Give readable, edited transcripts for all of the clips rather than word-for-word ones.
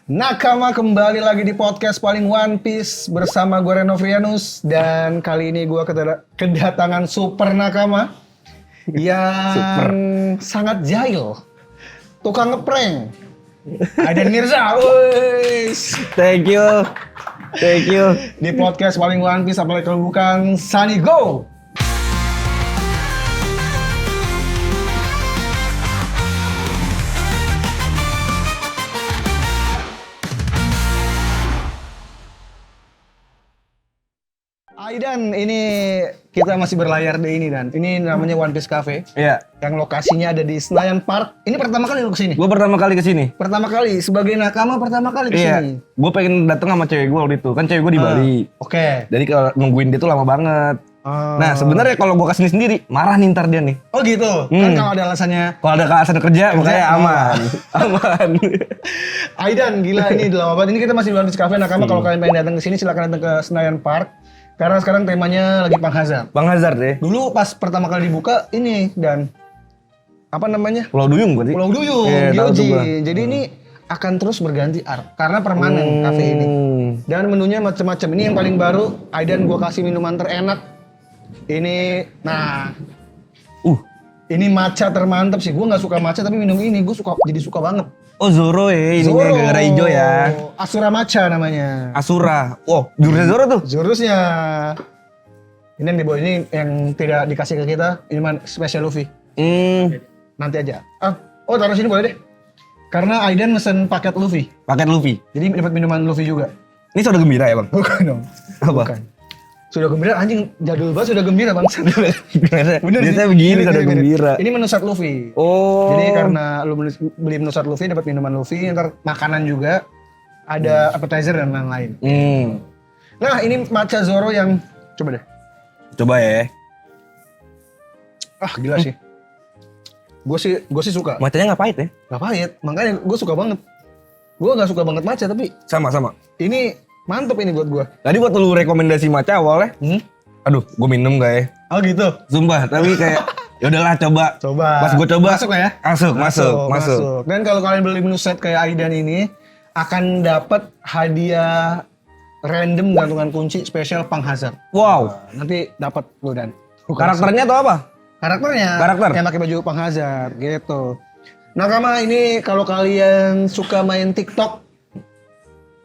Nakama kembali lagi di podcast paling One Piece bersama gue Renovrianus. Dan kali ini gue kedatangan super nakama yang sangat jahil, tukang ngeprank, Aidan Mirza. Thank you. Di podcast paling One Piece, apalagi kalau bukan Sunny Go. Aidan, ini kita masih berlayar di ini Dan. Ini namanya One Piece Cafe. Iya. Yang lokasinya ada di Senayan Park. Ini pertama kali lu kesini? Gue pertama kali kesini. Pertama kali sebagai nakama pertama kali kesini. Iya. Gue pengen datang sama cewek gue waktu itu. Kan cewek gue di Bali. Oke. Jadi kalau nungguin dia tuh lama banget. Nah sebenarnya kalau gue kesini sendiri marah nih ntar dia nih. Oh gitu. Kan kalau ada alasannya. Kalau ada alasan kerja makanya aman. Aman. Aidan, gila ini lama banget. Ini kita masih di One Piece Cafe. Nakama kalau kalian pengen datang ke sini silakan datang ke Senayan Park. Karena sekarang temanya lagi Pang Hazard. Bang Hazard ya. Dulu pas pertama kali dibuka ini Dan apa namanya? Pulau Duyung berarti. Pulau Duyung, Yoji. Jadi ini akan terus berganti art karena permanen kafe ini. Dan menunya macam-macam. Ini yang paling baru. Aidan gua kasih minuman terenak. Ini, nah, ini matcha termantap sih. Gua nggak suka matcha tapi minum ini gua jadi suka banget. Oh Zoro ya, ininya gara-gara hijau ya. Asura matcha namanya. Asura. Wow, jurusnya Zoro tuh. Jurusnya. Ini yang dibawa, ini yang tidak dikasih ke kita. Ini spesial Luffy. Nanti aja. Oh taruh sini boleh deh. Karena Aidan mesen paket Luffy. Paket Luffy. Jadi dapat minuman Luffy juga. Ini soda gembira ya bang? Bukan dong. Apa? Bukan. Sudah gembira, anjing jadul banget sudah gembira bang. Bener biasanya begini soda gembira. Ini menu set Luffy. Oh. Jadi karena lu beli menu set Luffy dapat minuman Luffy, ntar makanan juga, ada appetizer dan lain-lain. Nah ini matcha Zoro yang coba deh. Coba ya. Ah gila sih. Gue sih suka. Matchanya nggak pahit ya? Gak pahit, makanya gue suka banget. Gue gak suka banget matcha tapi Sama. ini mantep ini buat gue. Tadi waktu lu rekomendasi matcha awalnya, aduh, gue minum gak ya? Oh gitu. Sumpah, tapi kayak ya udahlah coba. Pas gue coba, Masuk ya? Masuk. Dan kalau kalian beli menu set kayak Aidan ini, akan dapat hadiah random gantungan kunci spesial Pang Hazard. Wow. Nanti dapat lu Dan. Karakternya atau apa? Karakter yang pakai baju Pang Hazard gitu. Nakama ini kalau kalian suka main TikTok,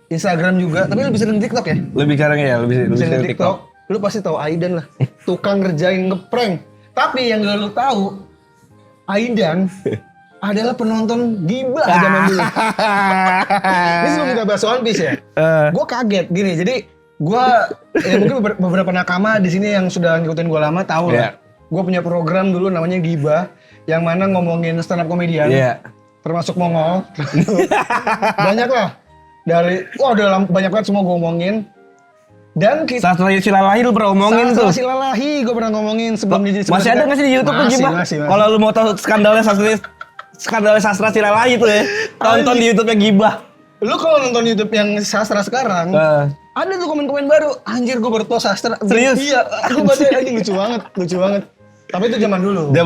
Instagram juga, tapi lebih sering TikTok ya? Lebih sekarang ya, lebih sering TikTok. Lu pasti tahu Aidan lah, tukang ngerjain ngeprank. Tapi yang gak lu tahu, Aidan adalah penonton gibah zaman dulu. Ini sebelum kita bahas One Piece ya, gue kaget gini. Jadi gue, ya mungkin beberapa nakama di sini yang sudah ngikutin gue lama tahu lah. Gue punya program dulu namanya Gibah, yang mana ngomongin stand up comedian, termasuk Mongol. Banyak lah. Udah banyak banget semua gue omongin. Dan kita Sastra Silalahi lu pernah omongin tuh. Sastra Silalahi gue pernah ngomongin sebelum jadi Masih ada nggak sih di YouTube tuh Gibah? Masih. Kalau lu mau tahu skandalnya Sastra Silalahi tuh ya, tonton di YouTube-nya Gibah. Lu kalau nonton YouTube yang sastra sekarang, ada tuh komen-komen baru. Anjir gue baru tau sastra. Serius? Iya, aku baca anjing lucu banget. Tapi itu zaman dulu.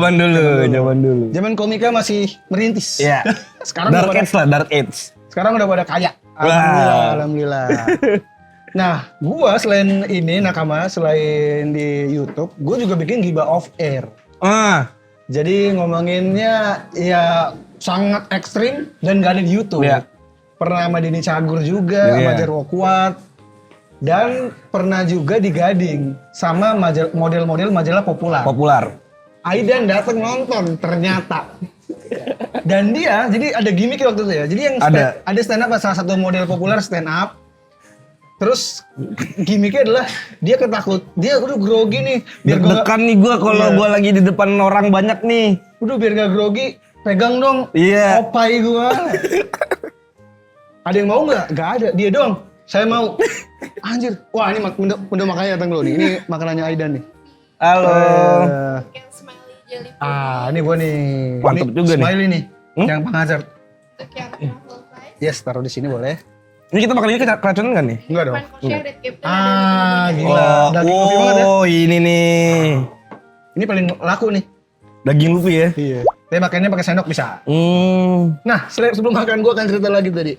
Zaman komika masih merintis. Iya. Sekarang Dark Age. Sekarang udah pada kaya. Alhamdulillah. Nah, gua selain ini nakama, selain di YouTube, gua juga bikin Gibah off air. Jadi ngomonginnya ya sangat ekstrim dan gak ada di YouTube. Pernah sama Denny Cagur juga, sama Jarwo Kuat. Dan pernah juga di Gading sama model-model majalah populer. Aidan datang nonton ternyata. Dan dia jadi ada gimmick waktu itu ya. Jadi yang ada stand up, salah satu model populer stand up. Terus gimmicknya adalah dia udah grogi nih. Deg-degan nih gue kalau gue lagi di depan orang banyak nih. Udah biar gak grogi, pegang dong. Opai gue. Ada yang mau nggak? Gak ada. Dia dong. Saya mau. Anjir. Wah ini udah makanya datang lo nih. Ini makanannya Aidan nih. Halo. Yang smiley jelly. Ini gua nih. Mantep juga nih. Smiley nih. Yang Pang Hazard. Untuk yang truffle pie. Yes, taruh di sini boleh. Ini kita makan ini keracunan kan nih? Enggak dong. Pan kosher red captain ada di Gila. Daging Luffy banget ya. Ini nih. Ini paling laku nih. Daging Luffy ya? Iya. Tapi makannya pakai sendok bisa. Nah, sebelum makan gua akan cerita lagi tadi.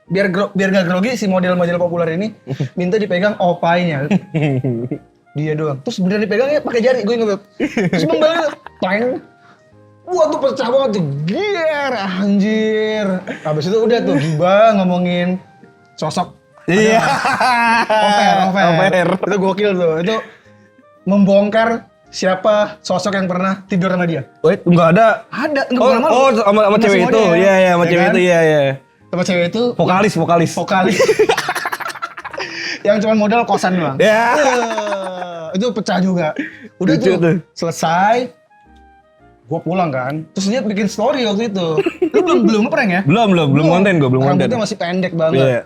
biar gak grogi si model-model populer ini minta dipegang opainya. Dia doang. Terus bener dipegangnya pakai jari, gue inget. Terus membalik, tang. Wah tuh pecah banget tuh, gier, anjir. Habis itu udah tuh gibah ngomongin sosok. Iya. Over. Itu gokil tuh, itu membongkar siapa sosok yang pernah tidur sama dia. Wait, enggak ada. Ada, enggak pernah malu. Oh, sama cewek itu. Iya, sama Ya cewek kan? itu, iya. Sama cewek itu Vokalis. vokalis. Yang cuma modal kosan doang. Ya. Itu pecah juga. Udah Lucu tuh, tuh. selesai. Gua pulang kan. Terus dia bikin story waktu itu. Lu belum ngeprank ya? Belum konten gue, belum konten. Rambutnya masih pendek banget. Iya.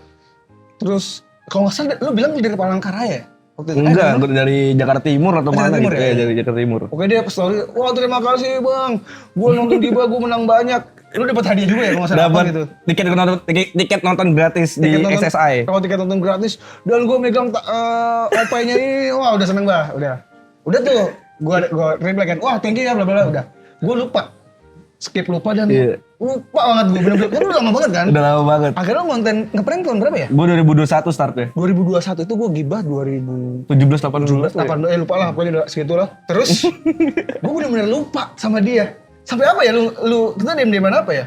Terus kalau nggak salah lu bilang dari Palangkaraya ya? Waktu itu. Enggak, Mana? gue dari Jakarta Timur atau Jakarta mana Timur gitu. ya? Iya, dari Jakarta Timur. Oke dia story, wah terima kasih bang, gue nonton Giba gue menang banyak. Lu dapat hadiah juga ya kalau nggak salah apa Dapat gitu? tiket nonton gratis di SSI. Kalau tiket nonton gratis, dan gue megang opainya ini, wah udah seneng bah, udah tuh, gue reply kan, wah thank you ya bla bla, udah, gue skip lupa dan Iya. lupa banget gue bener-bener, kan udah lama banget kan? Udah lama banget. Akhirnya konten ngeprank tahun berapa ya? Gue 2021 startnya. 2021 itu gue Gibah 2017 17 18. lupa lah pokoknya udah segitu lah. Terus gue bener-bener lupa sama dia. Sampai apa ya lu kita diem-dieman apa ya?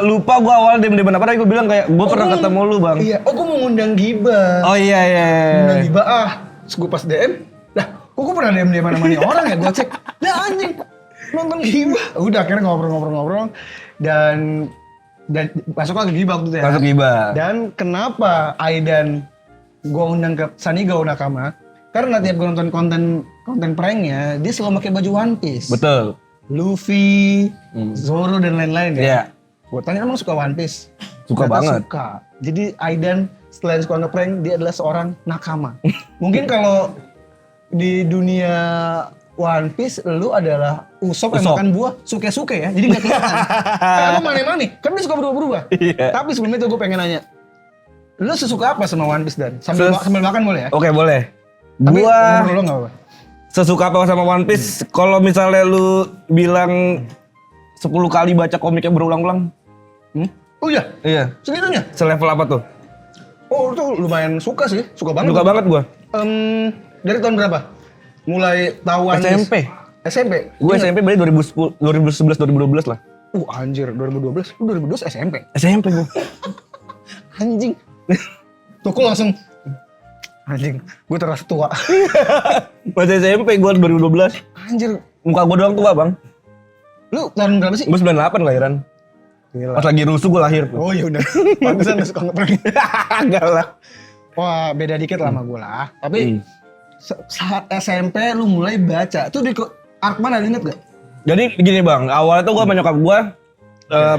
Lupa gue awal diem-dieman apa tadi gue bilang kayak gue pernah ketemu lu bang. Iya, oh gue mau ngundang Gibah. Oh iya. Ngundang Gibah terus gue pas DM, lah kok gue pernah diem-dieman sama nih orang ya? Gue cek, lah anjing nonton Gibah. Udah akhirnya ngobrol-ngobrol dan masuk ke Gibah waktu itu ya. Masuk Gibah. Dan kenapa Aidan gue undang ke Sanigao Nakama? Karena tiap gue nonton konten pranknya, dia selalu pakai baju One Piece. Betul. Luffy, Zoro dan lain-lain ya. Iya. Gue tanya emang suka One Piece? Suka Ternyata banget. Suka. Jadi Aidan selain suka ngeprank, dia adalah seorang nakama. Mungkin kalau di dunia One Piece, lu adalah Usop yang Usopp. makan buah suke-suke ya. Jadi gak kelihatan. Kayak lu mane-mane, kan dia suka berubah-berubah. Iya. Tapi sebelum itu gue pengen nanya, lu sesuka apa sama One Piece Dan? Sambil makan boleh ya? Oke boleh. Tapi Gua umur lu gak apa-apa. sesuka apa sama One Piece? Kalau misalnya lu bilang 10 kali baca komiknya berulang-ulang, Oh iya? iya. Segitunya? Selevel apa tuh? Oh itu lumayan suka sih, suka banget. Suka banget gua. Dari tahun berapa? Mulai tahu One Piece? SMP. SMP? Gue SMP berarti 2011 2012 lah. Anjir, 2012? Lu 2012 SMP? SMP gue. Anjing. Tuh kok langsung anjing, gue terasa tua. Masih SMP gue 2012. Anjir, Muka gue doang tua bang. lu tahun berapa sih? Gue 98 lahiran. Gila. Pas lagi rusuh gue lahir tuh. Oh iya udah. Pantesan lu suka ngeprank. Enggak lah. Wah, beda dikit lah sama gue lah. Tapi saat SMP lu mulai baca. Tuh di arc mana inget gak? Jadi gini bang, awalnya tuh gue sama nyokap gue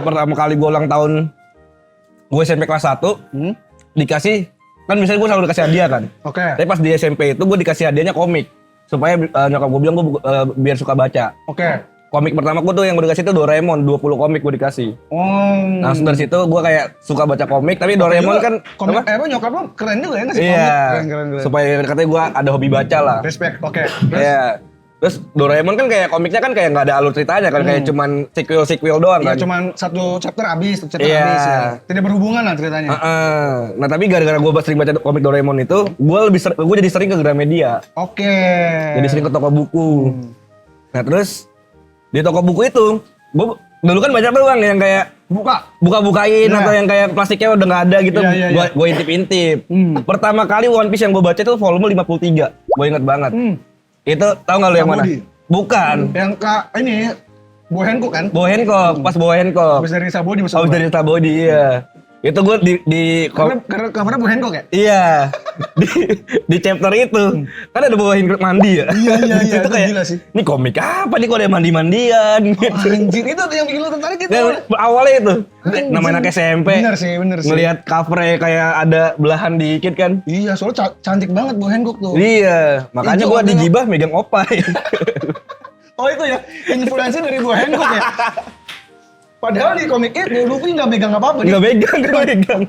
pertama kali gue ulang tahun gue SMP kelas 1 dikasih, kan misalnya gue selalu dikasih hadiah kan. Oke. Tapi pas di SMP itu gue dikasih hadiahnya komik supaya nyokap gue bilang gue biar suka baca. Oke. Komik pertama gue tuh yang gue dikasih tuh Doraemon, 20 komik gue dikasih. Oh. Langsung dari situ gue kayak suka baca komik, tapi Doraemon kan komik, apa? nyokap lu keren juga ya ngasih Iya, komik. Keren. supaya katanya gue ada hobi baca lah. Respect. Oke. Terus? Iya. Terus Doraemon kan kayak komiknya kan kayak nggak ada alur ceritanya kan, kayak cuman sequel doang Iya, kan. cuman satu chapter habis, satu chapter Iya. habis. Ya. Tidak berhubungan lah ceritanya. Nah tapi gara-gara gue sering baca komik Doraemon itu, gue jadi sering ke Gramedia. Oke. Jadi sering ke toko buku. Nah terus di toko buku itu, gue dulu kan baca doang yang kayak buka-bukain Iya. atau yang kayak plastiknya udah nggak ada gitu, Iya. gue intip-intip. Pertama kali One Piece yang gue baca itu volume 53, gue inget banget. Itu tau nggak lu yang mana? Sabodi. Bukan, Yang ini Boy Hancock kan? Bow Hancock, pas Bow Hancock. Habis dari Sabodi masuk. Habis dari Sabodi, iya. Itu gue karena covernya Boy Hancock ya? iya di chapter itu kan ada Bow Hancock mandi ya. Iya, itu itu kayak gila sih. ini komik apa nih kok ada mandi-mandian gitu. Anjir, itu yang bikin lu tertarik gitu. Dan awalnya itu namanya anak SMP. Bener sih. Ngelihat covernya kayak ada belahan dikit kan. Iya, soalnya cantik banget Boy Hancock tuh. Iya, makanya Itu gua ada- digibah megang opai. Oh itu ya, influencer dari Boy Hancock ya? Padahal di komik itu Luffy nggak megang apa-apa. Enggak megang, enggak megang.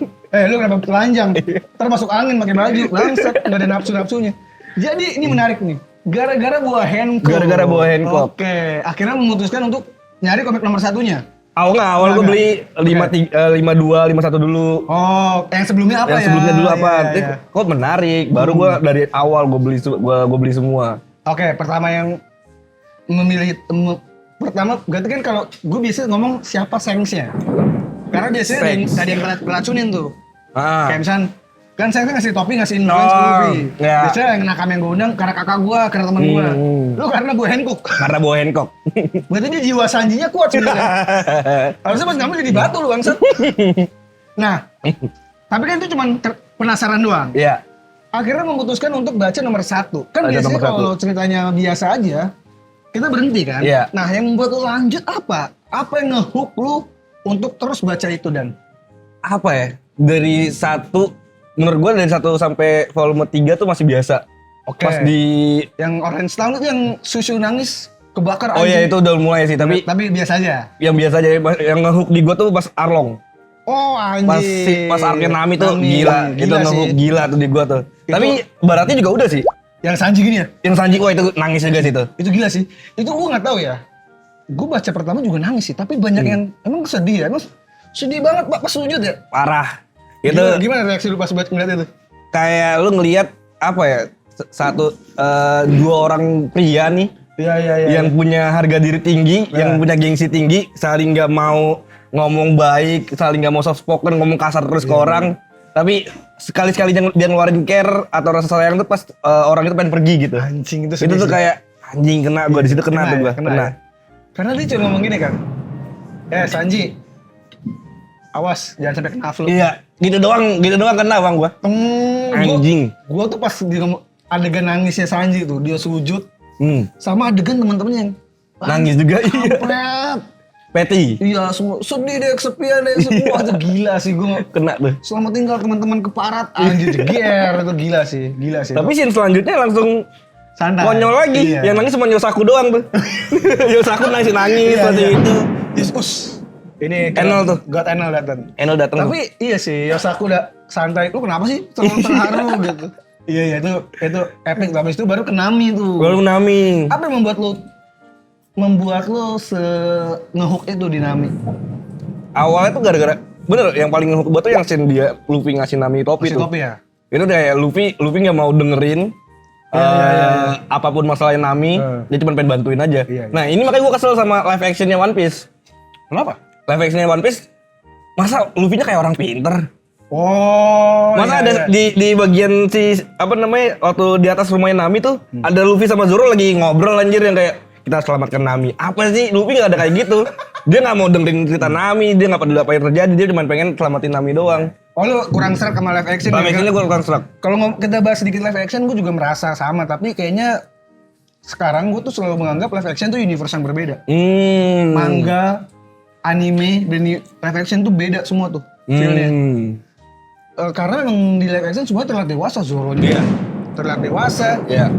Lu kenapa telanjang? Ntar masuk angin pakai baju, langsat, nggak ada nafsu-nafsunya. Jadi ini menarik nih, gara-gara Boy Hancock. Gara-gara Boy Hancock. Oke, akhirnya memutuskan untuk nyari komik nomor satunya. Awal gue beli 52, 51 dulu. Oh, yang sebelumnya apa Yang ya? sebelumnya dulu apa? Iya, Tapi iya. kok menarik. Baru gue dari awal gue beli semua. Oke, pertama yang pertama berarti kan kalau gue biasa ngomong siapa sengsnya. Karena biasanya ada yang ngeracunin tuh. Ah. Kayak misal kan saya ngasih topi, ngasih influence ke Luffy. Iya. Biasanya yang nakam yang gue undang karena kakak gue, karena teman gue. Lu karena gue Hancock. Karena bawa Hancock. Berarti dia jiwa Sanjinya kuat sebenarnya. Harusnya pas ngambil jadi batu lu bangsat. Nah, tapi kan itu cuma penasaran doang. Iya. Akhirnya memutuskan untuk baca nomor 1. Kan Baca biasanya nomor satu. kalau ceritanya biasa aja, kita berhenti kan? Iya. Nah, yang membuat lu lanjut apa? Apa yang ngehook lu untuk terus baca itu dan? Apa ya? Dari menurut gue dari 1 sampai volume 3 tuh masih biasa. Oke. Pas di Yang Orange Town itu yang susu nangis kebakar Oh iya itu udah mulai sih, tapi biasa aja. yang biasa aja yang ngehook di gue tuh pas Arlong. Oh anjir. Pas arc-nya Nami tuh gila. Itu sih. ngehook gila tuh di gue tuh. Tapi baratnya juga udah sih. Yang Sanji gini ya? Yang Sanji wah itu nangis juga sih itu. Itu gila sih. Itu gue nggak tahu ya. Gue baca pertama juga nangis sih, tapi banyak yang emang sedih ya. Emang sedih banget Pak pas sujud ya. Parah. Itu Gimana reaksi lu pas ngeliat itu? kayak lu ngelihat apa ya? Dua orang pria nih Iya. yang punya harga diri tinggi, yang punya gengsi tinggi, saling nggak mau ngomong baik, saling nggak mau soft spoken, ngomong kasar terus ke orang. Tapi sekali-sekali dia ngeluarin care atau rasa sayang tuh pas orang itu pengen pergi gitu. Anjing itu Itu sedih tuh sih. kayak anjing kena gua di situ kena tuh gua. Kena. ya? Karena dia cuma ngomong gini kan. Sanji. Awas jangan sampai kena flu. Iya, gitu doang kena bang gua. Anjing. Gua tuh pas di adegan nangisnya Sanji tuh, dia sujud sama adegan teman-temannya yang Nangis juga iya. kampret. Peti. Iya, semua sedih deh, kesepian deh, semua itu gila sih gua. Kena tuh. Selamat tinggal teman-teman keparat, anjir GR itu gila sih. Tapi scene selanjutnya langsung santai. konyol lagi. Iya. Yang nangis cuma Yosaku doang tuh. Yosaku nangis seperti itu. Yesus. Ini Enel tuh. God Enel datang. Enel datang. Tapi iya sih, Yosaku udah santai. Lu kenapa sih terharu gitu? Iya, itu epic. Habis itu baru ke Nami tuh. Baru Nami. Apa yang membuat lu ngehook itu di Nami? Awalnya tuh gara-gara bener yang paling ngehook gua tuh yang scene dia Luffy ngasih Nami topi Si tuh. topi ya? Itu kayak Luffy nggak mau dengerin apapun masalahnya Nami, dia cuma pengen bantuin aja. Iya. Nah ini makanya gua kesel sama live actionnya One Piece. Kenapa? Live actionnya One Piece, masa Luffy-nya kayak orang pinter? Oh, Masa iya. ada di bagian waktu di atas rumahnya Nami tuh ada Luffy sama Zoro lagi ngobrol anjir yang kayak kita selamatkan Nami. Apa sih Luffy nggak ada kayak gitu? Dia nggak mau dengerin cerita Nami, dia nggak peduli apa yang terjadi, dia cuma pengen selamatin Nami doang. Oh, lu kurang serak sama live action. Live ya? actionnya gue kurang serak. Kalau kita bahas sedikit live action, gue juga merasa sama. Tapi kayaknya sekarang gue tuh selalu menganggap live action tuh universe yang berbeda. Manga, anime, dan live action tuh beda semua tuh feel-nya. Karena memang di live action semua terlihat dewasa, Zoro-nya terlihat dewasa. Iya.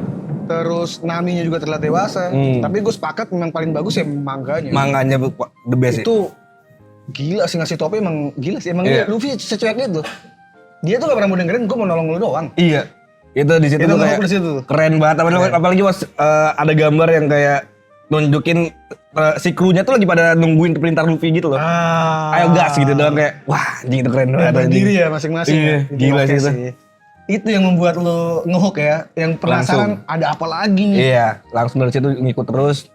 Terus Naminya juga terlihat dewasa. Tapi gue sepakat memang paling bagus ya manganya. Manganya the best Itu gila sih ngasih topi emang gila sih. Emang Iya. dia Luffy secuek gitu. Dia tuh gak pernah mau dengerin, gue mau nolong lu doang. Iya. Itu di situ Itu tuh kayak ngehook di situ tuh. keren banget. Apalagi pas ada gambar yang kayak nunjukin si krunya tuh lagi pada nungguin perintah Luffy gitu loh. Ayo gas gitu doang kayak wah anjing itu keren banget. anjing. Berdiri ya masing-masing. Iya, ya. gila Oke sih itu. Itu yang membuat lu ngehook ya. Yang penasaran ada apa lagi nih. Iya, langsung dari situ ngikut terus.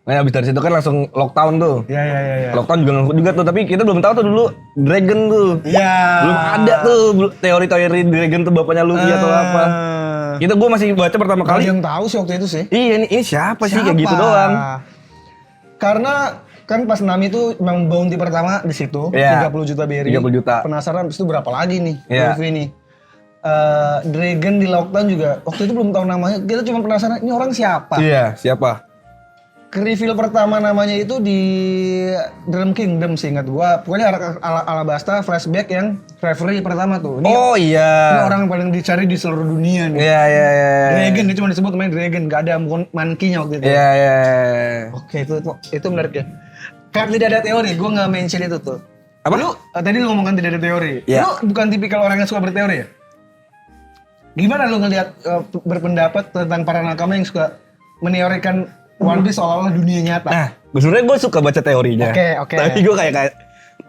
Nah abis dari situ kan langsung lockdown tuh. Iya. Lockdown juga ngikut juga tuh, tapi kita belum tahu tuh dulu Dragon tuh. Iya. Belum ada tuh teori-teori Dragon tuh bapaknya Luffy atau apa. Itu gue masih baca pertama Kali kali. yang tahu sih waktu itu sih. Iya ini siapa sih kayak gitu doang. Karena kan pas Nami tuh memang bounty pertama di situ, Iya. 30 juta berry. 30 juta. Penasaran habis itu berapa lagi nih Iya. Luffy nih. Dragon di lockdown juga waktu itu belum tahu namanya. Kita cuma penasaran ini orang siapa. Iya, siapa? Reveal pertama namanya itu di Dream Kingdom sih ingat gua. Pokoknya Alabasta flashback yang referee pertama tuh. Ini, Oh ini iya. orang yang paling dicari di seluruh dunia nih. Iya. Dragon dia cuma disebut namanya Dragon, gak ada monkey-nya waktu itu. Iya. Oke, itu menarik ya. Karena tidak ada teori, gua nggak mention itu tuh. Apa? Lu tadi lu ngomongkan tidak ada teori. Iya. Lu bukan tipikal orang yang suka berteori ya? Gimana lu ngelihat berpendapat tentang para nakama yang suka meneorikan One Piece seolah-olah dunia nyata? Nah, Sebenarnya gue suka baca teorinya. Oke. Tapi gue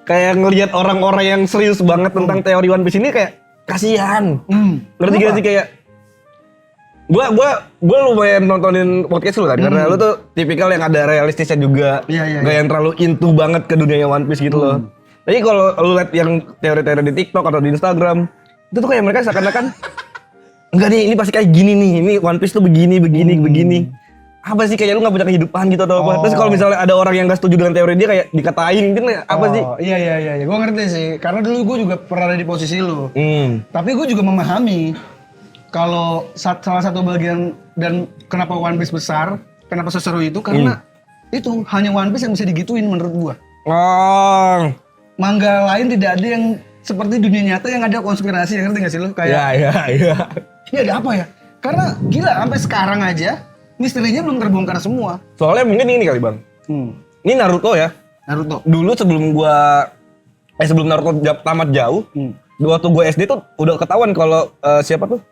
kayak ngelihat orang-orang yang serius banget tentang teori One Piece ini kayak kasihan. Ngerti gak sih kayak Gue lumayan nontonin podcast lu kan karena lu tuh tipikal yang ada realistisnya juga. Iya. Gak yang terlalu into banget ke dunia One Piece gitu loh. Tapi kalau lu lihat yang teori-teori di TikTok atau di Instagram, itu tuh kayak mereka seakan-akan enggak nih, ini pasti kayak gini nih. Ini One Piece tuh begini. Apa sih kayak lu gak punya kehidupan gitu atau apa? Terus kalau misalnya ada orang yang gak setuju dengan teori dia kayak dikatain gitu apa sih? Iya. Gue ngerti sih. Karena dulu gue juga pernah ada di posisi lu. Tapi gue juga memahami kalau salah satu bagian dan kenapa One Piece besar, kenapa seseru itu karena itu hanya One Piece yang bisa digituin menurut gua. Manga lain tidak ada yang seperti dunia nyata yang ada konspirasi, yang ngerti gak sih lu? Kayak Iya. ini ada apa ya? Karena gila sampai sekarang aja misterinya belum terbongkar semua. Soalnya mungkin ini kali bang. Ini Naruto ya. Naruto. Dulu sebelum Naruto tamat jauh, waktu gue SD tuh udah ketahuan kalau siapa tuh?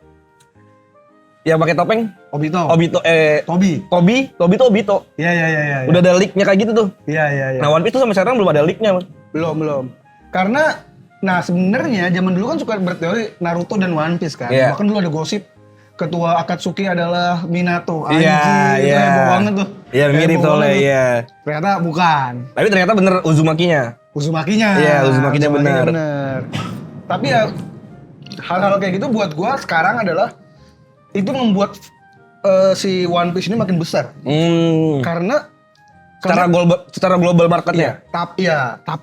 Yang pakai topeng? Obito. Tobi tuh Obito. Iya. Udah ada leak-nya kayak gitu tuh. Iya. Nah One Piece tuh sampai sekarang belum ada leak-nya, Bang. Belum. Karena sebenarnya zaman dulu kan suka berteori Naruto dan One Piece kan. Iya. Bahkan dulu ada gosip ketua Akatsuki adalah Minato. Iya. Heboh banget tuh. Iya, mirip soalnya, iya. Ternyata bukan. Tapi ternyata bener Uzumakinya. Iya, Uzumakinya bener. Tapi ya hal-hal kayak gitu buat gua sekarang adalah itu membuat si One Piece ini makin besar. Karena Secara global marketnya. Tapi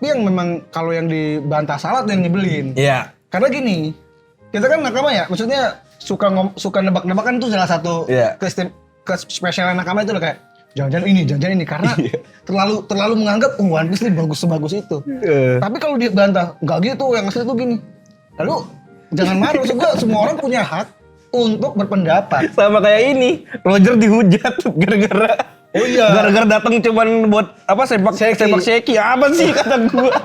yang memang kalau yang dibantah salah tuh yang nyebelin. Iya. Karena gini, kita kan nakama ya, maksudnya suka nebak-nebakan tuh salah satu spesial nakama itu loh kayak jangan-jangan ini karena terlalu menganggap One Piece ini bagus sebagus itu. Tapi kalau dia bantah enggak gitu, yang asli tuh gini. Lalu jangan marah, maksud gua semua orang punya hak untuk berpendapat. Sama kayak ini, Roger dihujat gara-gara datang cuman buat apa sepak seki apa sih kata gua.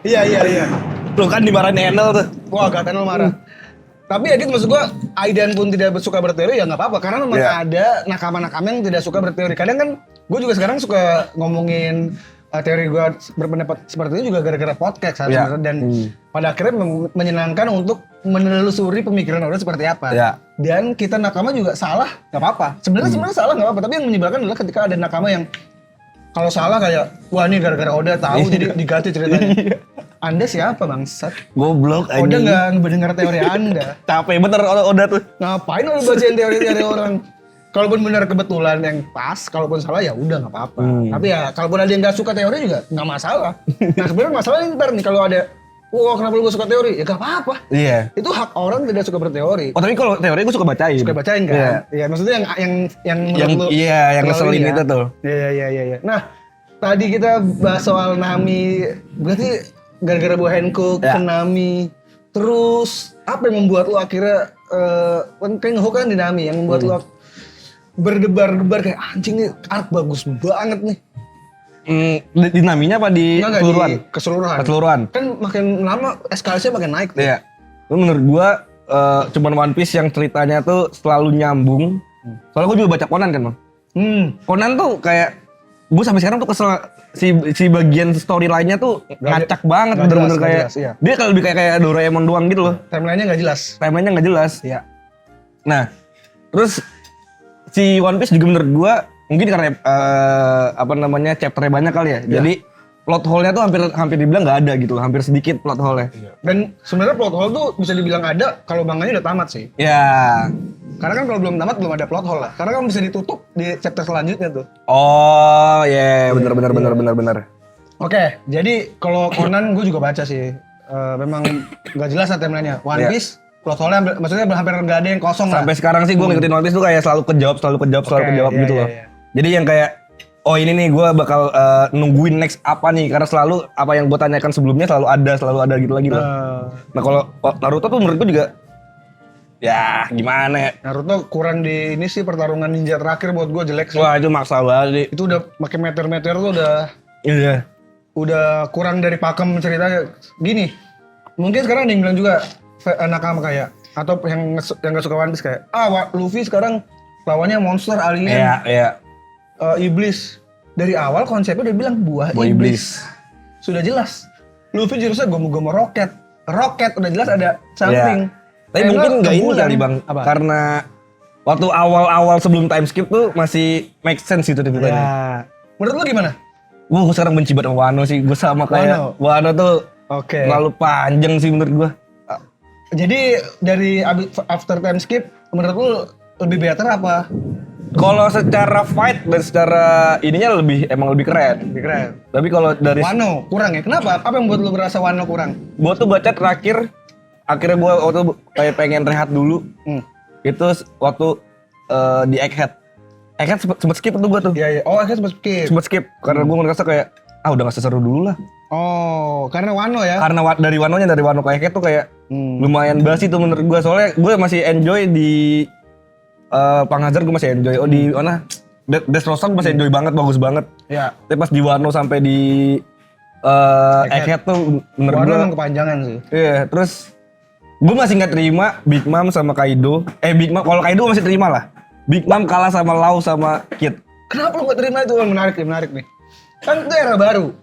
Iya. Lu kan dimarahin Enel tuh. Wah, gak Enel marah. Tapi ya gitu maksud gua, Aidan pun tidak suka berteori ya nggak apa-apa karena memang ada nakama-nakama yang tidak suka berteori. Kadang kan gua juga sekarang suka ngomongin teori gua berpendapat seperti itu juga gara-gara podcast sebenarnya dan pada akhirnya menyenangkan untuk menelusuri pemikiran orang seperti apa. Dan kita nakama juga salah nggak apa-apa. Sebenarnya salah nggak apa-apa, tapi yang menyebalkan adalah ketika ada nakama yang kalau salah kayak wah ini gara-gara Oda tahu jadi diganti ceritanya. Anda siapa bangsat? Goblok aja. Oda nggak mendengar teori Anda. Capek bener Oda tuh. Ngapain lu bacain teori-teori orang? Kalaupun benar kebetulan yang pas, kalaupun salah ya udah nggak apa-apa. Tapi ya kalaupun ada yang nggak suka teori juga nggak masalah. Nah sebenarnya masalahnya ntar nih kalau ada, wah kenapa lu gak suka teori? Ya nggak apa-apa. Iya. Itu hak orang tidak suka berteori. Oh tapi kalau teori gue suka bacain. Suka bacain kan? Iya. Maksudnya yang menurut lu yang ngeselin itu tuh. Iya. Nah tadi kita bahas soal Nami, berarti gara-gara buah Hancock, Nami. Terus apa yang membuat lu akhirnya kayak ngehook kan di Nami yang membuat lu berdebar-debar kayak anjing nih arc bagus banget nih. Di Naminya apa di keseluruhan? Keseluruhan. Kan makin lama eskalasinya makin naik tuh. Iya. Menurut gua cuman One Piece yang ceritanya tuh selalu nyambung. Soalnya gua juga baca Conan kan, Bang. Conan tuh kayak gua sampai sekarang tuh kesel si bagian storyline-nya tuh ngacak banget bener-bener kayak iya. Dia kalau lebih kayak Doraemon doang gitu loh. Timeline-nya nggak jelas. Iya. Nah, terus si One Piece juga menurut gua mungkin karena chapternya banyak kali ya. Jadi plot hole-nya tuh hampir dibilang nggak ada gitu, hampir sedikit plot hole-nya. Dan sebenarnya plot hole tuh bisa dibilang ada kalau manganya udah tamat sih. Ya. Karena kan kalau belum tamat belum ada plot hole lah. Karena kan bisa ditutup di chapter selanjutnya tuh. Oh, bener. Oke, jadi kalau Conan gue juga baca sih. Memang nggak jelas lah timeline-nya. One Piece plot hole-nya maksudnya hampir nggak ada yang kosong lah. Sampai sekarang sih gue ngikutin One Piece tuh kayak selalu kejawab gitu loh. Jadi yang kayak oh ini nih gue bakal nungguin next apa nih karena selalu apa yang gue tanyakan sebelumnya selalu ada gitu lagi loh. Nah kalau Naruto tuh menurut gue juga ya gimana ya. Naruto kurang di ini sih pertarungan ninja terakhir buat gue jelek sih. Wah itu maksa banget sih. Itu udah pakai meter-meter tuh udah. Iya. Udah kurang dari pakem ceritanya. Gini, mungkin sekarang ada yang bilang juga nakama kayak atau yang gak suka One Piece kayak Luffy sekarang lawannya monster alien. Iya. Iblis. dari awal konsepnya udah bilang buah Buah iblis. Sudah jelas. Luffy jurusnya gomu-gomu roket. Roket udah jelas ada something. Tapi mungkin nggak ini kebulan. kali bang, Apa? karena waktu awal-awal sebelum time skip tuh masih make sense gitu ceritanya. Ya. Menurut lu gimana? Gue sekarang benci banget sama Wano sih, gue sama kayak Wano tuh Oke. terlalu panjang sih menurut gue. Jadi dari after time skip, menurut lu lebih better apa? Kalau secara fight dan secara ininya emang lebih keren. Lebih keren. Tapi kalau dari Wano kurang ya? Kenapa? Apa yang buat lu berasa Wano kurang? gue tuh baca terakhir, akhirnya gue waktu kayak pengen rehat dulu. Itu waktu di Egghead. Egghead sempet skip tuh gue tuh. Iya, iya. Oh, akhirnya skip. Sempet skip karena gue ngerasa kayak udah gak seseru dulu lah. Oh, karena Wano ya? Karena dari Wano ke Egghead tuh kayak lumayan basi tuh menurut gue. Soalnya gue masih enjoy di Panghazard, gue masih enjoy. Oh di mana? Dressrosa gue masih enjoy banget, bagus banget. Ya. Tapi pas di Wano sampai di Egghead tuh menurut Wano gue emang kepanjangan sih. iya, terus gue masih nggak terima Big Mom sama Kaido. Big Mom, kalau Kaido masih terima lah. Big Mom kalah sama Law sama Kid. Kenapa lu gak terima itu? Menarik nih. Kan itu era baru.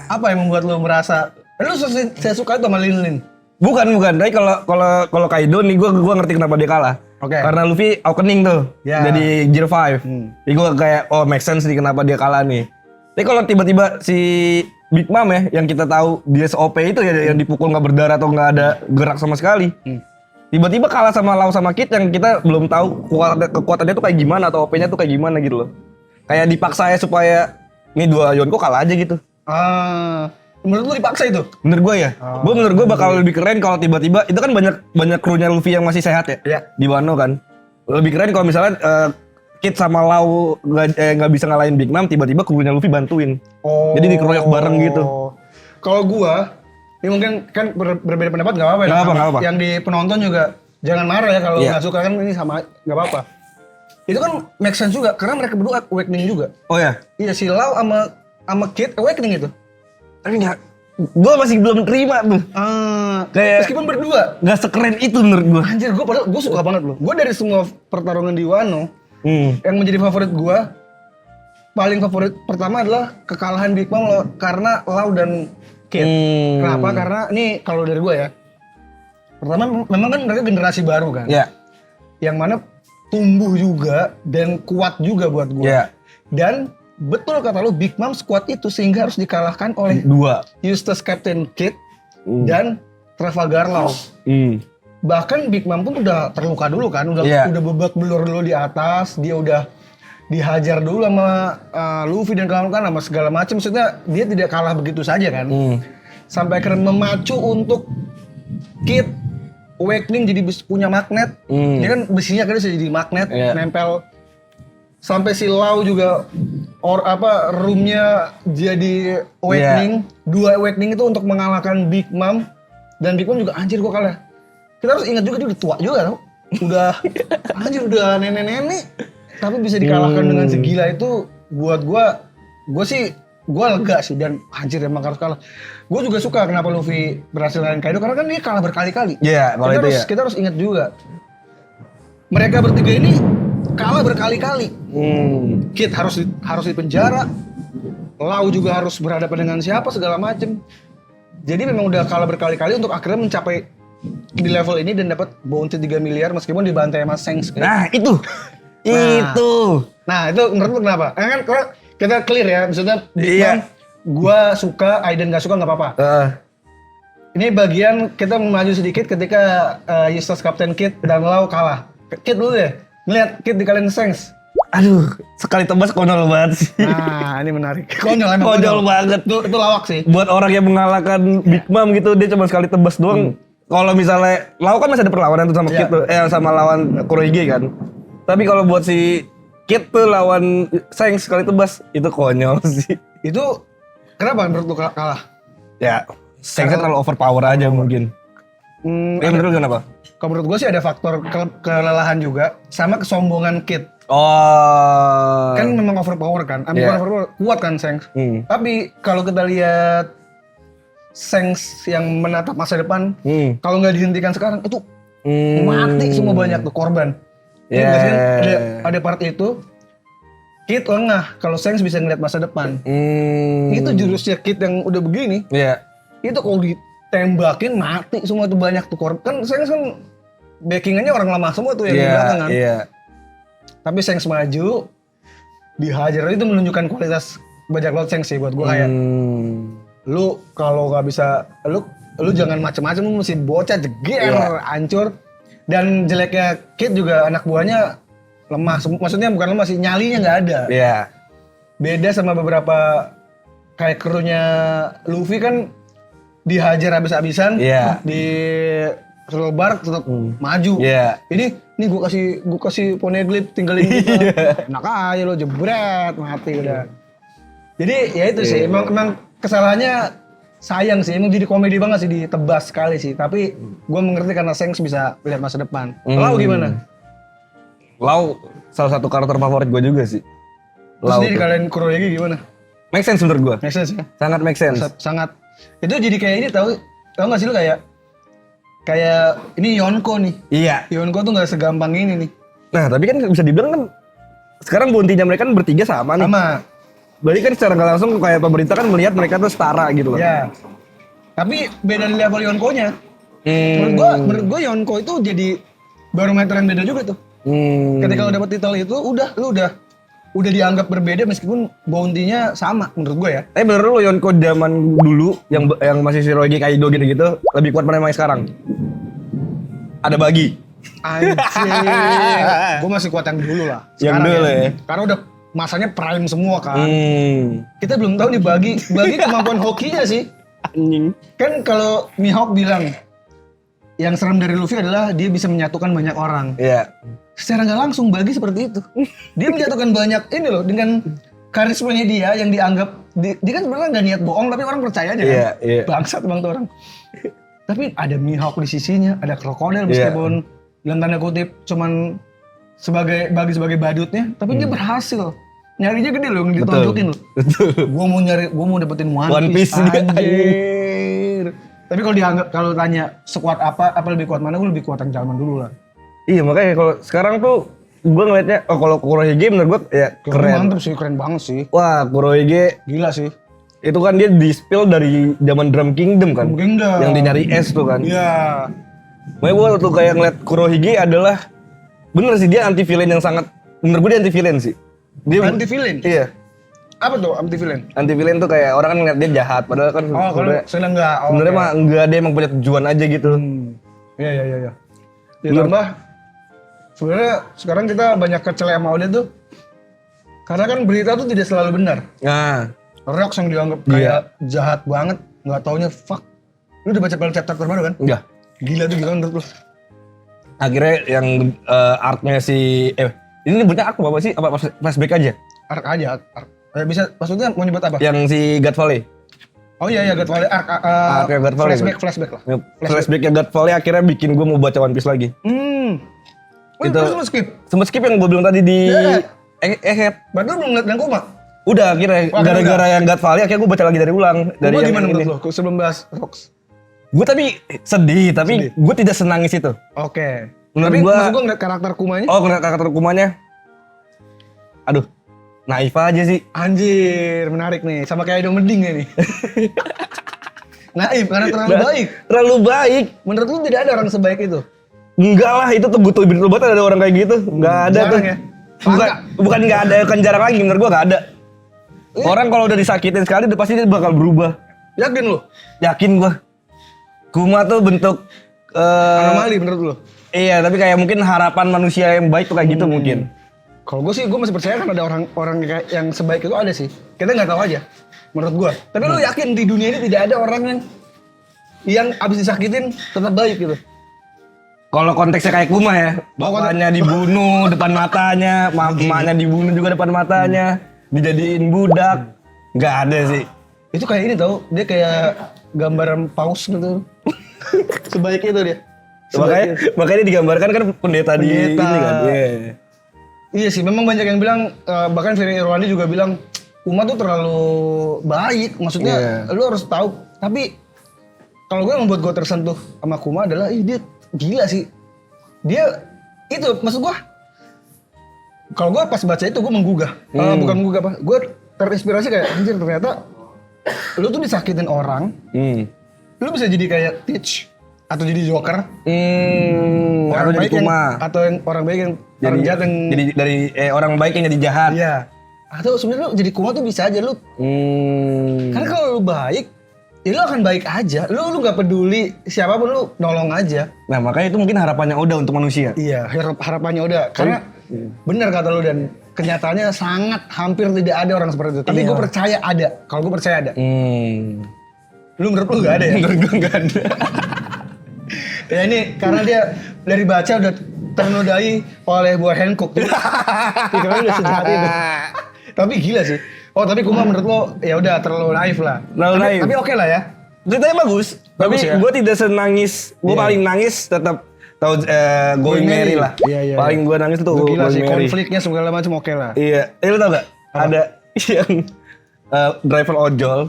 Apa yang membuat lu merasa lu saya suka itu sama Lin Lin? Bukan. Tapi kalau Kaido nih gue ngerti kenapa dia kalah. Oke. Karena Luffy awakening tuh. Ya. Jadi Gear 5. Jadi gue kayak make sense nih kenapa dia kalah nih. Tapi kalau tiba-tiba si Big Mom ya yang kita tahu dia se-OP itu ya yang dipukul nggak berdarah atau nggak ada gerak sama sekali. Tiba-tiba kalah sama Law sama Kid yang kita belum tahu kekuatannya tuh kayak gimana atau OP-nya tuh kayak gimana gitu loh. Kayak dipaksa ya supaya ini dua Yonko kalah aja gitu. Menurut lu dipaksa itu? Menurut gue ya, menurut gue bakal lebih keren kalau tiba-tiba itu kan banyak krunya Luffy yang masih sehat ya, Iya. di Wano kan. Lebih keren kalau misalnya Kid sama Law nggak bisa ngalahin Big Mom, tiba-tiba krunya Luffy bantuin. Oh. Jadi dikeroyok bareng gitu. Kalau gua, ini mungkin kan berbeda pendapat nggak apa-apa ya. Nggak apa-apa. Yang di penonton juga jangan marah ya kalau Iya. nggak suka kan ini sama nggak apa-apa. Itu kan make sense juga karena mereka berdua awakening juga. Oh ya, Iya si Lau sama Kid awakening itu. tapi nggak, gue masih belum terima tuh. Kayak- Meskipun berdua. Nggak sekeren itu menurut gue. Anjir gue suka banget loh. Gue dari semua pertarungan di Wano yang menjadi favorit gue paling favorit pertama adalah kekalahan Big Mom karena Lau dan Kid. Kenapa? Karena ini kalau dari gue ya. Pertama memang kan mereka generasi baru kan. Ya, Yang mana tumbuh juga dan kuat juga buat gue. ya, Dan betul kata lu Big Mom sekuat itu sehingga harus dikalahkan oleh dua. Eustace Captain Kid dan Trafalgar Law. Bahkan Big Mom pun udah terluka dulu kan, udah babak belur dulu di atas, dia udah dihajar dulu sama Luffy dan kawan-kawan sama segala macam. Maksudnya dia tidak kalah begitu saja kan. Sampai akhirnya memacu untuk Kid awakening jadi punya magnet. Dia kan besinya kan bisa jadi magnet, nempel. Sampai si Lau juga roomnya jadi awakening. Dua awakening itu untuk mengalahkan Big Mom. Dan Big Mom juga anjir gua kalah. Kita harus ingat juga dia udah tua juga tau. Udah nenek-nenek. Tapi bisa dikalahkan dengan segila itu buat gua sih lega sih dan anjir emang harus kalah. Gua juga suka kenapa Luffy berhasil ngalahin Kaido karena kan dia kalah berkali-kali. Iya, kalau itu ya. Kita harus ingat juga. Mereka bertiga ini kalah berkali-kali. Kid harus di penjara. Lau juga harus berhadapan dengan siapa segala macem. Jadi memang udah kalah berkali-kali untuk akhirnya mencapai di level ini dan dapat bounty 3 miliar meskipun dibantai sama Shanks. Nah itu. Nah itu menurut lu kenapa? Kan kalau kita clear ya, maksudnya Iya. gua suka, Aiden gak suka gak apa-apa. Ini bagian kita maju sedikit ketika Eustace Captain Kid dan Lau kalah. Kid dulu deh, ngeliat Kid dikalahin Shanks. Aduh, sekali tebas konyol banget sih. Nah ini menarik. Konyol emang Konyol banget. Itu lawak sih. Buat orang yang mengalahkan Big Mom gitu, dia cuma sekali tebas doang. Kalau misalnya Lau kan masih ada perlawanan tuh sama Kid tuh, sama lawan Kurohige kan. Tapi kalau buat si Kid tuh lawan Shanks sekali tebas, itu konyol sih. Itu kenapa menurut lu kalah? Ya, Shanks terlalu overpower aja mungkin. Menurut lu kenapa? Kalau menurut gue sih ada faktor kelelahan juga, sama kesombongan Kid. Oh. Kan memang overpower kan, bukan overpower, kuat kan Shanks. Tapi kalau kita lihat Shanks yang menatap masa depan, kalau nggak dihentikan sekarang itu mati semua banyak tuh korban. Ada part itu, Kid lengah, kalau Sengs bisa ngeliat masa depan. Itu jurusnya Kid yang udah begini. Iya. Itu kalau ditembakin mati semua tuh, banyak tuh korban. Kan Sengs kan backingannya orang lama semua tuh yang di belakang kan. Iya. Tapi Sengs maju, dihajar, itu menunjukkan kualitas bajak laut Sengs sih buat gue. Kayak lu kalau nggak bisa, lu jangan macem-macem, lu mesti bocah jeger, hancur. Dan jeleknya Kid juga anak buahnya lemah, maksudnya bukan lemah sih, nyalinya nggak ada. Iya. Beda sama beberapa kayak krunya Luffy kan dihajar habis-habisan, di Thriller Bark tetap maju. Ini gua kasih poneglyph, tinggalin gitu. Enak aja lo, jebret, mati udah. Jadi ya itu sih, emang kesalahannya sayang sih, emang jadi komedi banget sih, ditebas sekali sih. Tapi gua mengerti karena Sengs bisa lihat masa depan. Lau gimana? Lau salah satu karakter favorit gue juga sih. Terus jadi kalian Kuroyeki gimana? Make sense menurut gue. Make sense ya? Sangat make sense. Sangat. Itu jadi kayak ini, tahu nggak sih lu kayak ini Yonko nih. Iya. Yonko tuh nggak segampang ini nih. Nah tapi kan bisa dibilang kan sekarang bounty-nya mereka kan bertiga sama nih. Sama. Berarti kan secara nggak langsung kayak pemerintah kan melihat mereka tuh setara gitu loh. Ya. Tapi beda di level Yonko-nya. Menurut gua Yonko itu jadi barometer yang beda juga tuh. Ketika lo dapet titel itu udah dianggap berbeda meskipun bounty-nya sama menurut gue ya. Bener lo Yonko zaman dulu yang masih Shirohige Kaido gitu-gitu lebih kuat mana yang sekarang? Ada bagi. Anjir. Gue masih kuat yang dulu lah. Yang dulu ya. Karena udah masanya prime semua kan. Kita belum tahu nih bagi kemampuan hokinya sih. Anjing. Kan kalau Mihawk bilang yang serem dari Luffy adalah dia bisa menyatukan banyak orang. Iya. Secara nggak langsung bagi seperti itu. Dia menyatukan banyak ini loh dengan karismanya dia yang dianggap dia kan sebenarnya nggak niat bohong tapi orang percaya aja kan. Iya. Bangsat bang tuh orang. Tapi ada Mihawk di sisinya, ada krokodil meskipun dalam tanda kutip cuman sebagai badutnya, tapi dia berhasil. Nyarinya gede loh, yang ditunjukin loh. Gua mau dapetin One Piece. Anjir. Tapi kalau tanya sekuat apa lebih kuat mana, gue lebih kuat yang zaman dulu lah. Iya makanya kalau sekarang tuh gue ngeliatnya, kalau Kurohige menurut gue ya keren. Mantep sih, keren banget sih. Wah Kurohige gila sih. Itu kan dia di-spill dari zaman Drum Kingdom kan. Yang dia nyari es tuh kan. Iya. Makanya gue tuh kayak ngeliat Kurohige adalah bener sih, dia anti villain yang sangat, menurut gue dia anti villain sih. Dia anti villain? Iya. Apa tuh anti villain? Anti villain tuh kayak orang kan ngeliat dia jahat, padahal kan sebenarnya mah enggak, dia emang punya tujuan aja gitu. Iya. Ditambah sebenarnya sekarang kita banyak kecewa sama dia tuh karena kan berita tuh tidak selalu benar. Nah, Rocks yang dianggap kayak jahat banget, nggak taunya fuck. Lu udah baca chapter terbaru kan? Enggak. Gila tuh gila menurut lu. Akhirnya yang arc-nya si ini nyebutnya arc apa sih? Apa flashback aja? Arc aja, arc. Bisa maksudnya mau nyebut apa? Yang si God Valley. Oh iya God Valley arc. God Valley. Flashback lah. Flashbacknya God Valley akhirnya bikin gue mau baca One Piece lagi. Itu sempet skip yang gue bilang tadi di Berarti lu belum ngeliat yang koma? Udah akhirnya gara-gara yang God Valley akhirnya gue baca lagi dari ulang. Dari yang gimana menurut lo sebelum bahas Rocks? Gue tapi sedih, tapi gue tidak senangis itu. Oke. Menurut tapi gue, maksud gue ngeliat karakter Kumanya? Oh ngeliat karakter Kumanya, aduh, naif aja sih. Anjir, menarik nih. Sama kayak Edo Mending nih. Naif karena terlalu baik. Terlalu baik. Menurut lu tidak ada orang sebaik itu? Enggak lah, itu tuh butuh banget ada orang kayak gitu. Enggak ada jarang tuh. Ya? Bukan enggak ada, kan jarang lagi menurut gua enggak ada. Orang kalau udah disakitin sekali udah pasti dia bakal berubah. Yakin lu? Yakin gua. Kuma tuh bentuk anomali menurut lu? Iya, tapi kayak mungkin harapan manusia yang baik tuh kayak gitu mungkin. Kalau gue sih, gue masih percaya kan ada orang yang sebaik itu ada sih. Kita nggak tahu aja, menurut gue. Tapi lu yakin di dunia ini tidak ada orang yang abis disakitin tetap baik gitu? Kalau konteksnya kayak Kuma ya, bapaknya dibunuh depan matanya, mamanya dibunuh juga depan matanya, dijadiin budak, nggak ada sih. Itu kayak ini tau, dia kayak gambaran paus gitu. Sebaik itu dia. Makanya digambarkan kan pendeta di ini kan. Iya sih, memang banyak yang bilang, bahkan Ferry Irwandi juga bilang Kuma tuh terlalu baik. Maksudnya lu harus tahu. Tapi kalau gue yang membuat gue tersentuh sama Kuma adalah, dia gila sih. Dia itu maksud gue, Kalau gue pas baca itu gue menggugah. Bukan menggugah apa? Gue terinspirasi kayak anjir ternyata lu tuh disakitin orang. Lu bisa jadi kayak Teach atau jadi Joker. Orang baik yang, atau yang orang baik yang orang jahat yang jadi dari orang baik yang jadi jahat. Iya. Atau sebenarnya lu jadi Kuma tuh bisa aja lu. Karena kalau lu baik, ya lu akan baik aja. Lu nggak peduli siapapun, lu nolong aja. Nah makanya itu mungkin harapannya Oda untuk manusia. Iya, harapannya udah. Karena benar kata lu dan kenyataannya sangat hampir tidak ada orang seperti itu. Tapi gue percaya ada. Kalau gue percaya ada. Lu menurut lu nggak ada ya? Menurut gue nggak ada. Ya ini karena dia dari baca udah ternodai oleh buah Hancock. Pikirannya udah sejahat itu. Tapi gila sih. Oh tapi Kuma menurut lo ya udah terlalu naif lah. Tapi oke lah ya. Ceritanya bagus. Tapi ya? gue tidak senangis. Gue paling nangis tetap tahu Going Merry lah. Iya. Paling gue nangis itu gila sih Merry. konfliknya segala macam oke lah. Iya. Lu tau gak? Ada yang driver ojol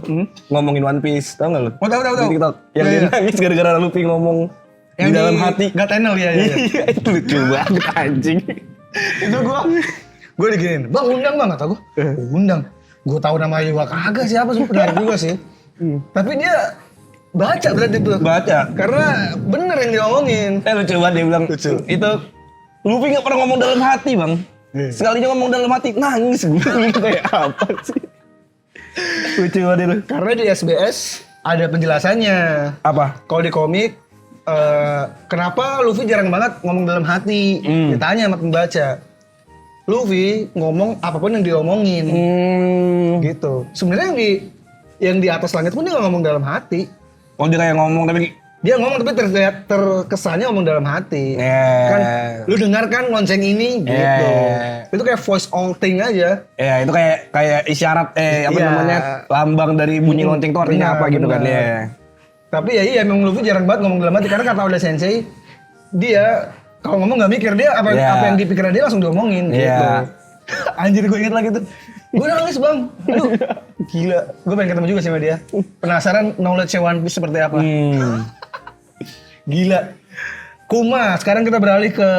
ngomongin One Piece. Tau gak lu? Oh tahu. Di TikTok. Yang dia nangis gara-gara Luffy ngomong Yang di dalam hati. Gak tenel ya. Iya itu lucu banget anjing. Itu gue diginin, bang undang bang kata gue. Undang. Gue tahu namanya juga kagak siapa sih, benar juga sih. Tapi dia baca berarti itu. Baca. Karena bener yang diomongin. Lucu banget dia bilang. Lucu. Itu Luffy gak pernah ngomong dalam hati bang. Sekalinya ngomong dalam hati nangis gue. Kayak apa sih? Lucu banget itu. Karena di SBS ada penjelasannya. Apa? Kalau di komik, kenapa Luffy jarang banget ngomong dalam hati? Ditanya sama pembaca. Luffy ngomong apapun yang diomongin, gitu. Sebenarnya yang di atas langit pun dia nggak ngomong dalam hati. Oh dia kayak ngomong tapi Dia ngomong tapi terkesannya ngomong dalam hati. Kan, lu dengarkan lonceng ini, gitu. Itu kayak voice acting aja. Ya itu kayak isyarat apa namanya lambang dari bunyi lonceng itu artinya apa gitu kan ya. Tapi ya iya memang Luffy jarang banget ngomong dalam hati karena kata Oda Sensei dia kalau ngomong nggak mikir dia apa yang dipikiran dia langsung diomongin gitu. Anjir gue inget lagi tuh. Gue nangis bang. Aduh gila. Gue pengen ketemu juga sama dia. Penasaran knowledge One Piece seperti apa. Gila. Kuma sekarang kita beralih ke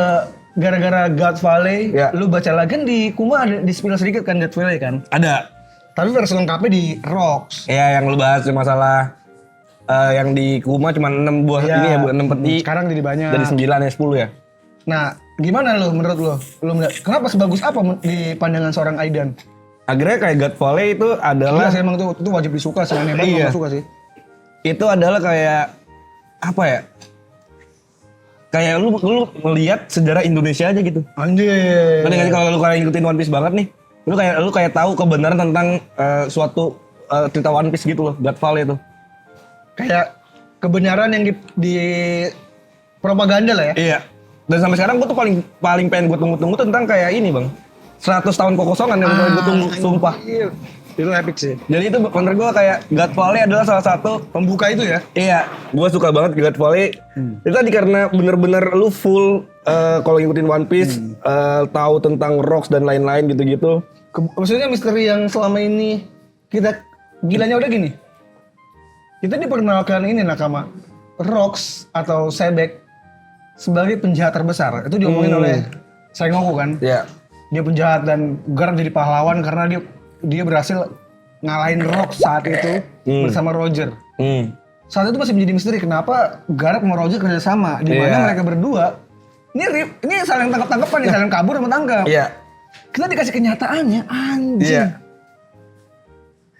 gara-gara God Valley. Lu baca lagi kan di Kuma ada di spill sedikit kan God Valley kan? Ada. Tapi versi lengkapnya di Rocks. Iya yang lu bahas masalah yang di Kuma cuma 6 buah ini ya, 6 peti. Sekarang jadi banyak. Dari 9 ya 10 ya. Nah, gimana lu menurut lu? Kenapa sebagus apa di pandangan seorang Aidan? Akhirnya kayak God Valley itu adalah sih, emang itu wajib disuka sih, aneh banget gak suka sih. Itu adalah kayak apa ya? Kayak lu melihat sejarah Indonesia aja gitu. Anjir. Kan kalau lu kayak ngikutin One Piece banget nih, lu kayak tahu kebenaran tentang suatu cerita One Piece gitu loh, God Valley itu. Kayak kebenaran yang di propaganda lah ya. Iya. Dan sampai sekarang gue tuh paling pengen gue tunggu tentang kayak ini bang, 100 tahun kekosongan yang paling gue tunggu, sumpah. Iya. Itu epic sih. Jadi itu menurut gue kayak God Valley adalah salah satu pembuka itu ya. Iya, gue suka banget God Valley. Itu tadi karena bener-bener lu full kalau ngikutin One Piece, tahu tentang rocks dan lain-lain gitu-gitu. Maksudnya misteri yang selama ini kita gilanya udah gini. Kita diperkenalkan ini nakama Rocks atau Sebek sebagai penjahat terbesar. Itu diomongin oleh Sengoku kan. Iya. Dia penjahat dan Garp jadi pahlawan karena dia berhasil ngalahin Rocks saat itu bersama Roger. Saat itu masih menjadi misteri kenapa Garp sama Roger kerjasama. Di mana mereka berdua ini saling tangkap-tangkapan nih, saling kabur sama tangkap. Iya. Kita dikasih kenyataannya, anjing. Iya.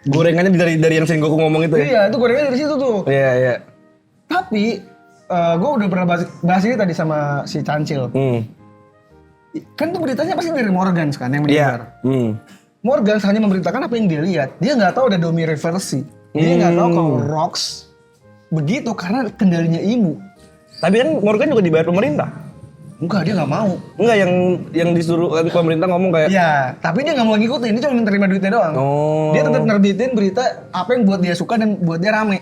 Gorengannya dari yang Sengoku ngomong itu ya? Iya, itu gorengannya dari situ tuh. Iya. Tapi, gue udah pernah bahas ini tadi sama si Cancil. Kan tuh beritanya pasti dari Morgan kan yang menyebar. Morgan hanya memberitakan apa yang dia lihat. Dia nggak tahu ada Domi reversi. Dia nggak tahu kalau Rocks begitu karena kendalinya Imu. Tapi kan Morgan juga dibayar pemerintah. Enggak, dia nggak mau. Enggak, yang disuruh pemerintah ngomong kayak. Iya, tapi dia nggak mau ngikutin. Dia cuma menerima duitnya doang. Dia tetap nerbitin berita apa yang buat dia suka dan buat dia rame.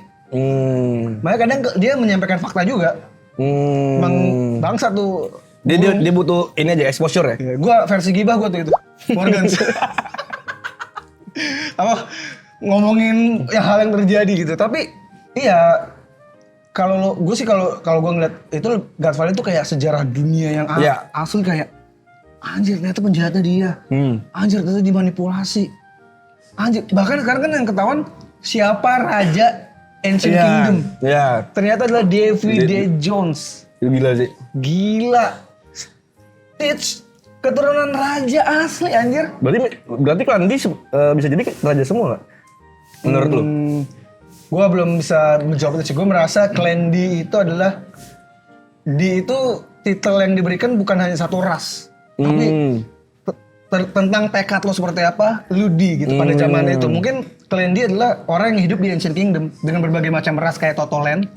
Makanya kadang dia menyampaikan fakta juga. Emang bangsa tuh. Dia butuh ini aja exposure ya. Iya, gua versi gibah gua tuh itu. Morgan. Apa ngomongin ya hal yang terjadi gitu. Tapi iya kalau gue sih kalau gue ngeliat itu God Valley itu kayak sejarah dunia yang asli kayak anjir ternyata penjahatnya dia. Anjir ternyata dimanipulasi. Anjir, bahkan sekarang kan yang ketahuan siapa raja Ancient Kingdom. Iya. Ternyata adalah Davy Jones. Gila sih. Gila. Stitch keturunan raja asli anjir. Berarti klan D bisa jadi raja semua nggak? Menurut lu? Gue belum bisa menjawab itu sih. Gue merasa Clan D itu adalah itu titel yang diberikan bukan hanya satu ras, tapi tentang tekad lo seperti apa, lu D gitu pada zaman itu. Mungkin Clan D adalah orang yang hidup di Ancient Kingdom dengan berbagai macam ras kayak Totoland.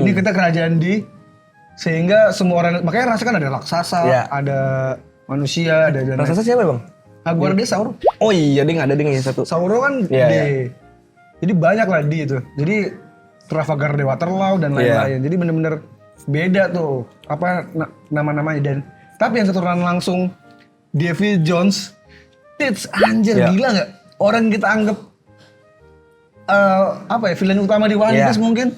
Ini kita kerajaan D, sehingga semua orang, makanya ras kan ada raksasa, ada manusia, ada raksasa siapa bang? Dia Sauron. Oh iya, dia ada yang satu. Sauron kan D. Jadi banyak lah D itu. Jadi Trafalgar de Waterloo dan lain-lain. Jadi bener-bener beda tuh apa nama-namanya. Dan tapi yang keturunan langsung Davy Jones, Stitch, anjir gila nggak? Orang kita anggap villain utama di One Piece mungkin.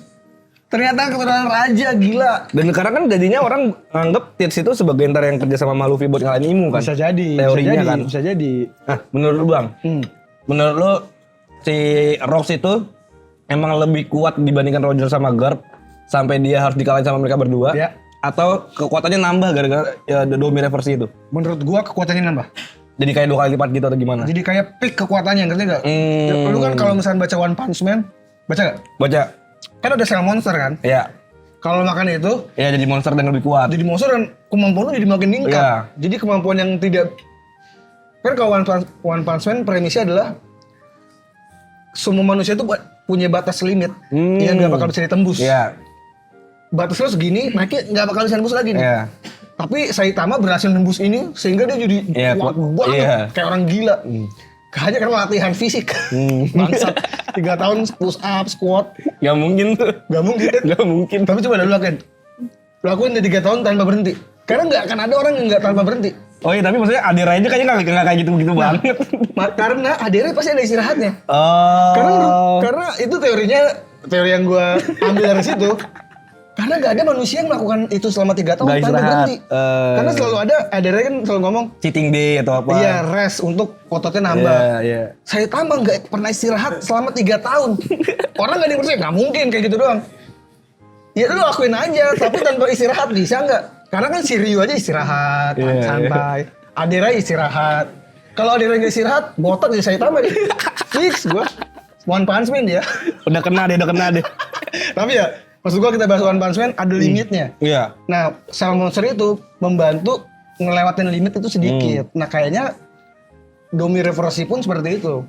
Ternyata keturunan raja, gila. Dan sekarang kan jadinya orang anggap Stitch itu sebagai ntar yang kerja sama Luffy buat ngalahin Imu kan? Bisa jadi. Teorinya kan? Bisa jadi. Nah, menurut lu bang, menurut lu si Rocks itu emang lebih kuat dibandingkan Roger sama Garp sampai dia harus dikalahin sama mereka berdua? Atau kekuatannya nambah gara-gara Domi Reversi itu? Menurut gua kekuatannya nambah. Jadi kayak 2 kali lipat gitu atau gimana? Jadi kayak peak kekuatannya, ngerti gak? Lu kan kalau misalnya baca One Punch Man, baca gak? Baca. Kan ada Cell Monster kan? Iya. Kalau makan itu, iya jadi monster dan lebih kuat. Jadi monster dan kemampuan lu jadi makin meningkat. Jadi kemampuan yang tidak... Kan kalau One Punch Man premisnya adalah semua manusia itu punya batas limit yang gak bakal bisa ditembus. Iya. Batas lo segini, mereka nggak bakal bisa nembus lagi nih. Tapi Saitama berhasil nembus ini sehingga dia jadi kuat banget, kayak orang gila. Hanya karena latihan fisik. Bangsat, 3 tahun push up, squat. Gak mungkin tuh. Gak mungkin. Gak mungkin. Tapi coba dulu lakuin di 3 tahun tanpa berhenti. Karena nggak akan ada orang yang nggak tanpa berhenti. Oh iya, tapi maksudnya Adira aja kayaknya nggak kayak gitu-gitu banget. Karena Adira pasti ada istirahatnya. Karena itu teori yang gue ambil dari situ. Karena gak ada manusia yang melakukan itu selama 3 tahun tanpa berhenti. Karena selalu ada kan selalu ngomong cheating day atau apa. Iya, rest untuk ototnya nambah. Saya tambah gak pernah istirahat selama 3 tahun. Orang gak ada yang percaya, gak mungkin kayak gitu doang. Ya lu lakuin aja, tapi tanpa istirahat bisa gak? Karena kan si Ryu aja istirahat, santai. Adira istirahat. Kalau Adira gak istirahat, botak jadi saya tambah nih. Fix gua. One Punch Man dia. Udah kena deh. Tapi ya, maksud gua kita bahas One Punch Man ada limitnya. Iya. Nah, Cell Monster itu membantu ngelewatin limit itu sedikit. Nah, kayaknya Domi Reversi pun seperti itu.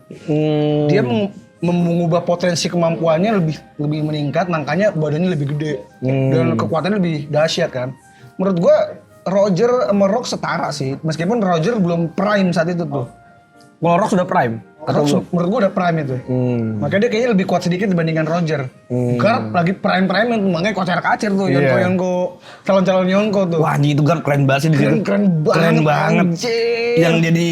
Dia mengubah potensi kemampuannya lebih meningkat, makanya badannya lebih gede dan kekuatannya lebih dahsyat kan. Menurut gua Roger sama Rock setara sih, meskipun Roger belum prime saat itu tuh. Kalau Rock sudah prime? Menurut gua udah prime itu. Makanya dia kayaknya lebih kuat sedikit dibandingkan Roger. Garp lagi prime makanya kocar-kacir tuh, Yonko, calon-calon Yonko tuh. Wah, itu Garp keren banget sih di sini. Keren banget. Yang dia di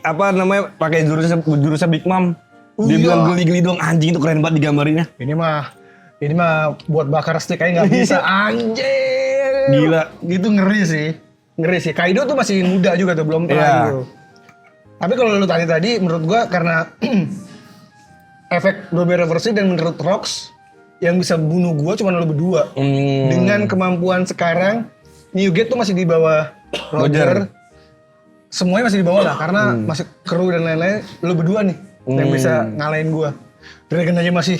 apa namanya pakai jurusnya Big Mom. Dia bilang geli-geli doang, anjing itu keren banget digambarinnya. Ini mah buat bakar stick kayak nggak bisa, anjing. Gila. Gitu ngeri sih. Kaido tuh masih muda juga tuh, belum prime tuh. Tapi kalau lu tadi menurut gua karena efek Domi Reversi dan menurut Rocks yang bisa bunuh gua cuma lu berdua. Dengan kemampuan sekarang Newgate tuh masih di bawah Roger. Semuanya masih di bawah lah karena masih kru dan lain-lain. Lu berdua nih yang bisa ngalahin gua. Dragon aja masih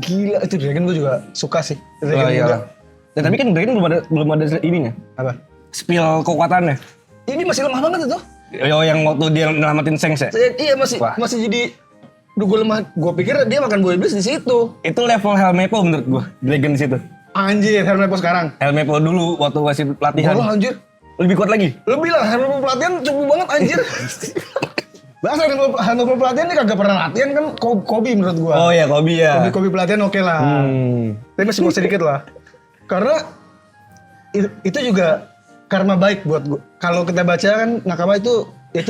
gila, itu Dragon gua juga suka sih. Dragon juga. Dan tapi kan Dragon belum ada ininya. Apa? Spill kekuatannya. Ini masih lemah banget itu. Yang waktu dia nyelamatin Shanks ya? Iya masih jadi. Duh gue lemah. Gue pikir dia makan buah iblis di situ. Itu level Helmepo menurut gue. Dragon di situ. Anjir, Helmepo sekarang. Helmepo dulu waktu masih pelatihan. Oh anjir. Lebih kuat lagi. Lebih lah, Helmepo pelatihan cukup banget anjir. Bahasa Helmepo pelatihan ini kagak pernah latihan kan Kobe menurut gue. Oh iya Kobe ya. Kobe pelatihan oke lah. Tapi masih mau sedikit lah. Karena itu juga karma baik buat gue. Kalau kita baca kan Nakama itu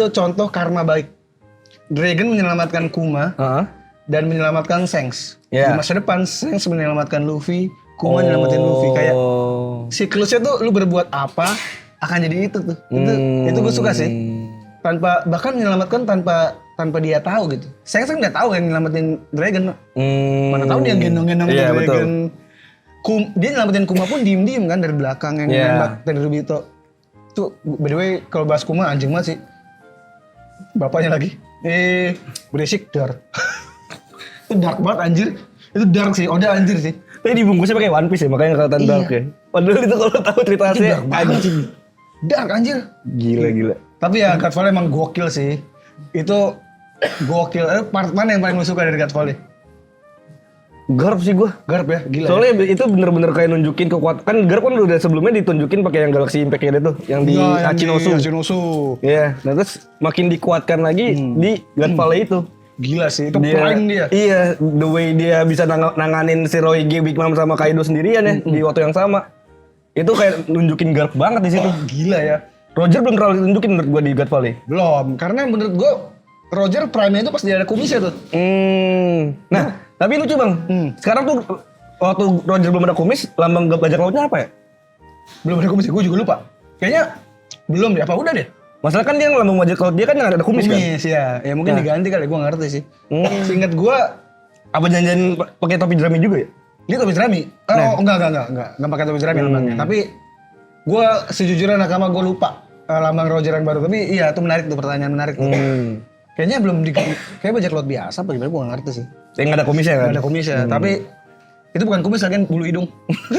contoh karma baik. Dragon menyelamatkan Kuma dan menyelamatkan Shanks. Di masa depan Shanks menyelamatkan Luffy, Kuma menyelamatin Luffy. Kayak siklusnya tuh lu berbuat apa, akan jadi itu tuh. Itu gue suka sih. Tanpa bahkan menyelamatkan tanpa dia tahu gitu. Saya kan nggak tahu yang nyelamatin Dragon. Mana tahu dia gendong-gendong Iya, tuh betul. Dragon. Dia nyelamatin Kuma pun diem-diem kan dari belakang yang Iya. nembak Tenryubito. Tuh by the way kalau bahas Kuma anjing banget sih. Bapaknya lagi. Berisik dark. Itu dark banget anjir. Itu dark sih, Oda anjir sih. Tapi dibungkusnya pakai One Piece ya, makanya kelihatan Iya. dark ya. Padahal itu kalau tahu cerita Itu aslinya dark banget. anjing. Dark anjir. Gila. Tapi ya Godfall emang gokil sih. Itu gokil. Part mana yang paling lu suka dari Godfall? Garp sih gua. Garp ya, gila. Soalnya itu bener-bener kayak nunjukin kekuatan. Kan Garp kan udah sebelumnya ditunjukin pakai yang Galaxy Impact itu tuh, yang di Iya, yang Hachinosu. di Hachinosu. Iya, nah terus makin dikuatkan lagi di Godfall itu. Gila sih, itu prime dia. Iya, the way dia bisa nanganin si Roy G, Big Mom sama Kaido sendirian ya di waktu yang sama. Itu kayak nunjukin Garp banget di situ. Gila ya. Roger belum terlalu ditunjukin menurut gua di Godfall ya. Belum, karena menurut gua Roger prime-nya itu pas dia ada kumisnya tuh. Nah, tapi lucu bang. Sekarang tuh waktu Roger belum ada kumis, lambang bajak lautnya apa ya? Belum ada kumis, gua juga lupa. Kayaknya belum deh, apa udah deh? Masalah kan dia lambang bajak laut dia kan nggak ada kumis kan? Kumis ya, ya mungkin Nah. diganti kali, gua nggak ngerti sih. Seingat gua, Apa janjian pakai topi jerami juga ya? dia topi jerami. Oh, enggak pakai topi jerami lambangnya. Tapi gua sejujurnya nakama gua lupa lambang Roger yang baru. Tapi iya, itu menarik tuh, pertanyaan menarik tuh. Kayaknya belum kayak bajak laut biasa apa gimana, gua nggak ngerti sih. Yang nggak ada kumisnya kan? Nggak ada kumis ya, tapi itu bukan kumis lagi, bulu hidung.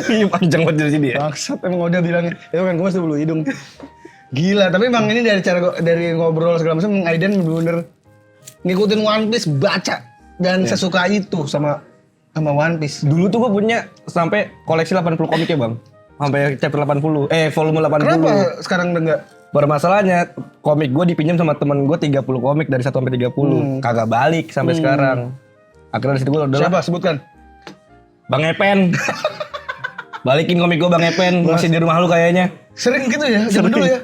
Iya panjang banget dari sini ya. Bangsat emang udah bilangnya, itu kan kumis itu bulu hidung. Gila, tapi emang ini dari ngobrol segala macam, Aiden bener-bener ngikutin One Piece, baca dan sesuka itu sama One Piece. Dulu tuh gue punya sampai koleksi 80 komik ya bang. Sampai chapter 80, volume 80. Kenapa sekarang udah enggak? Bermasalahnya komik gue dipinjam sama temen gue 30 komik dari 1 sampai 30. Kagak balik sampai sekarang. Akhirnya dari situ gue udah Siapa sebutkan? Bang Epen. Balikin komik gue Bang Epen, masih di rumah lu kayaknya. Sering gitu ya, zaman dulu ya.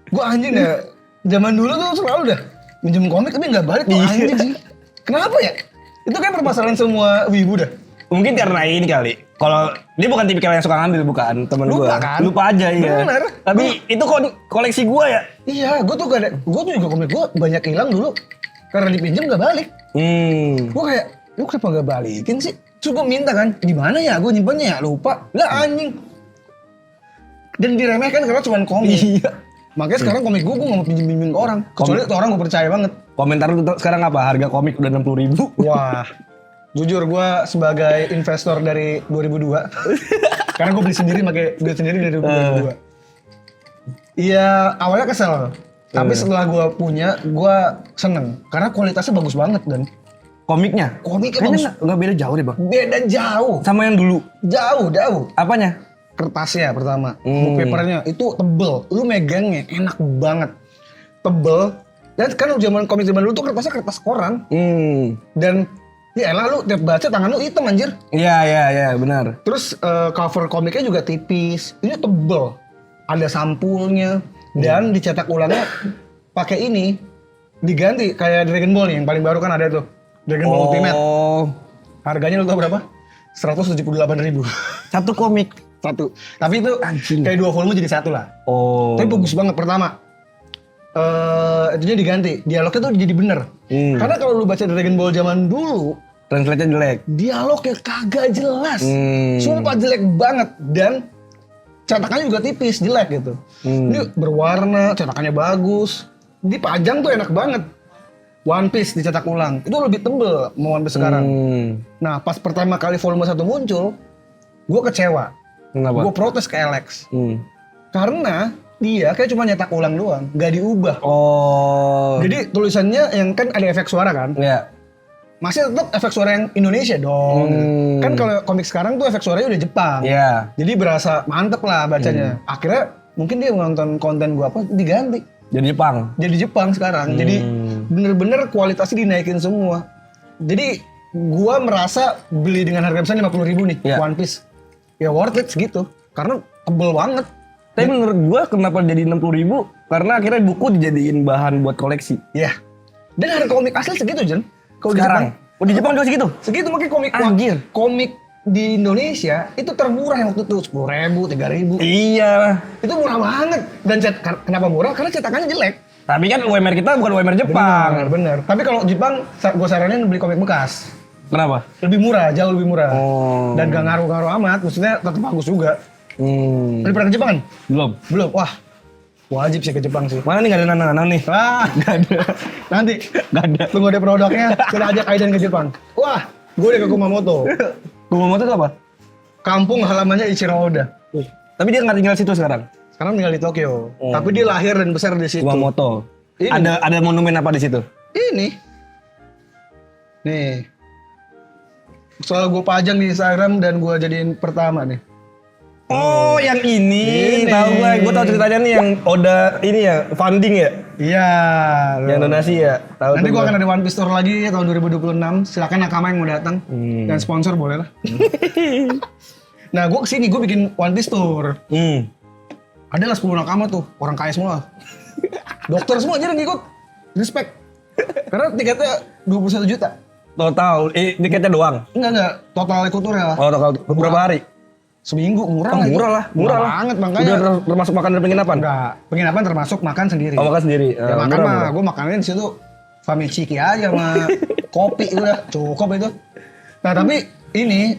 Gua anjing ya, zaman dulu tuh selalu dah minjem komik tapi nggak balik tuh anjing sih. Kenapa ya? Itu kan permasalahan semua wibu dah. Mungkin karena ini kali. Kalau dia bukan tipikal yang suka ngambil bukan temen gue. Lupa kan? Lupa aja iya. Bener. Tapi itu koleksi gue ya. Iya, gua tuh juga komik gua banyak hilang dulu karena dipinjem nggak balik. Gua kayak, lu kenapa nggak balikin sih? Terus gua minta kan, di mana ya? Gua nyimpennya ya, lupa. Lah anjing. Dan diremehkan karena cuma komik. Iya. Makanya sekarang komik gua nggak mau pinjem-pinjem ke orang. Kecuali itu orang gua percaya banget. Komentar lu sekarang apa? Harga komik udah 60.000. Wah, jujur gue sebagai investor dari 2002, karena gue beli sendiri dari 2002. Iya, awalnya kesel, tapi setelah gue punya, gue seneng karena kualitasnya bagus banget dan Komiknya? komiknya Kayaknya bagus. nggak beda jauh deh bang. Beda jauh, Sama yang dulu. jauh. Apanya? Kertasnya pertama, book papernya itu tebel, lu megangnya enak banget, tebel. Dan kan zaman komik zaman dulu tuh kertasnya kertas koran dan ya elah lu tiap baca tangan lu hitam anjir. Iya benar. Terus cover komiknya juga tipis, ini tebel, ada sampulnya dan dicetak ulangnya pakai ini, diganti kayak Dragon Ball nih yang paling baru kan ada tuh Dragon Ball Ultimate. Harganya lu tau berapa? 178.000. Satu komik. Satu. Tapi itu kayak 2 volume jadi satu lah. Tapi bagus banget pertama. Itunya diganti, dialognya tuh jadi bener. Karena kalau lu baca Dragon Ball zaman dulu, Translate-nya jelek. dialognya kagak jelas. Sumpah jelek banget dan cetakannya juga tipis, jelek gitu. Ini berwarna, cetakannya bagus. Dipajang tuh enak banget. One Piece dicetak ulang, itu lebih tebel mau One Piece sekarang. Nah, pas pertama kali volume 1 muncul, gue kecewa. Kenapa? Gue protes ke Alex. Karena dia kayak cuma nyetak ulang doang, gak diubah. Jadi tulisannya yang kan ada efek suara kan? Iya. Masih tetap efek suara yang Indonesia dong. Kan kalau komik sekarang tuh efek suaranya udah Jepang. Iya. Jadi berasa mantep lah bacanya. Akhirnya mungkin dia nonton konten gua apa diganti. Jadi Jepang. Jadi Jepang sekarang. Jadi bener-bener kualitasnya dinaikin semua. Jadi gua merasa beli dengan harga misalnya 50.000 nih Iya. One Piece. Ya worth it segitu. Karena tebel banget. Tapi menurut gua kenapa jadi 60.000? Karena akhirnya buku dijadiin bahan buat koleksi. Ya. Dan harga komik asli segitu Jen. Kalau di Sekarang. Jepang. Oh di Jepang juga segitu? Segitu makanya komik Anjir. komik di Indonesia itu termurah yang waktu itu 10.000, 3.000. Iya. Itu murah banget. Dan kenapa murah? Karena cetakannya jelek. Tapi kan UMR kita bukan UMR Jepang. Bener. Tapi kalau Jepang, gue saranin beli komik bekas. Kenapa? Lebih murah, jauh lebih murah. Oh. Dan gak ngaruh-ngaruh amat, maksudnya tetap bagus juga. Lu pernah ke Jepang kan? Belum. Belum? Wah, wajib sih ke Jepang sih. Mana nih nggak ada nanang-nanang nih? Wah, gak ada. Nanti, Nggak ada. tunggu ada produknya, kita ajak Aiden ke Jepang. Wah, gue udah ke Kumamoto. Kumamoto itu apa? Kampung halamannya Ichiro Oda. Tapi dia nggak tinggal situ sekarang. Sekarang tinggal di Tokyo. Oh. Tapi dia lahir dan besar di situ. Kumamoto. Ini. Ada monumen apa di situ? Ini. Nih. Soal gue pajang di Instagram dan gue jadiin pertama nih. Oh, yang ini. Ini. Tahu gue tahu ceritanya nih yang Oda ini ya, funding ya, Iya. yang donasi ya. Tahu Nanti tuh gue gua. akan ada One Piece Store lagi tahun 2026. Silakan nakama yang mau datang. Dan sponsor boleh lah. Nah, gue kesini gue bikin One Piece Store. Adalah 10 nakama tuh, orang kaya semua. Dokter semua aja yang ikut. Respect. Karena tiketnya 21 juta. Total, tiketnya doang. Enggak, total ikutnya. Oh, total berapa hari? Seminggu, murah Oh, lah itu. murah lah, murah lah. banget makanya. Udah termasuk makan dan penginapan? Enggak, penginapan termasuk makan sendiri. Oh, makan sendiri. Ya makan mah, gue makannya di situ famiciki aja sama kopi udah cukup itu. Nah tapi ini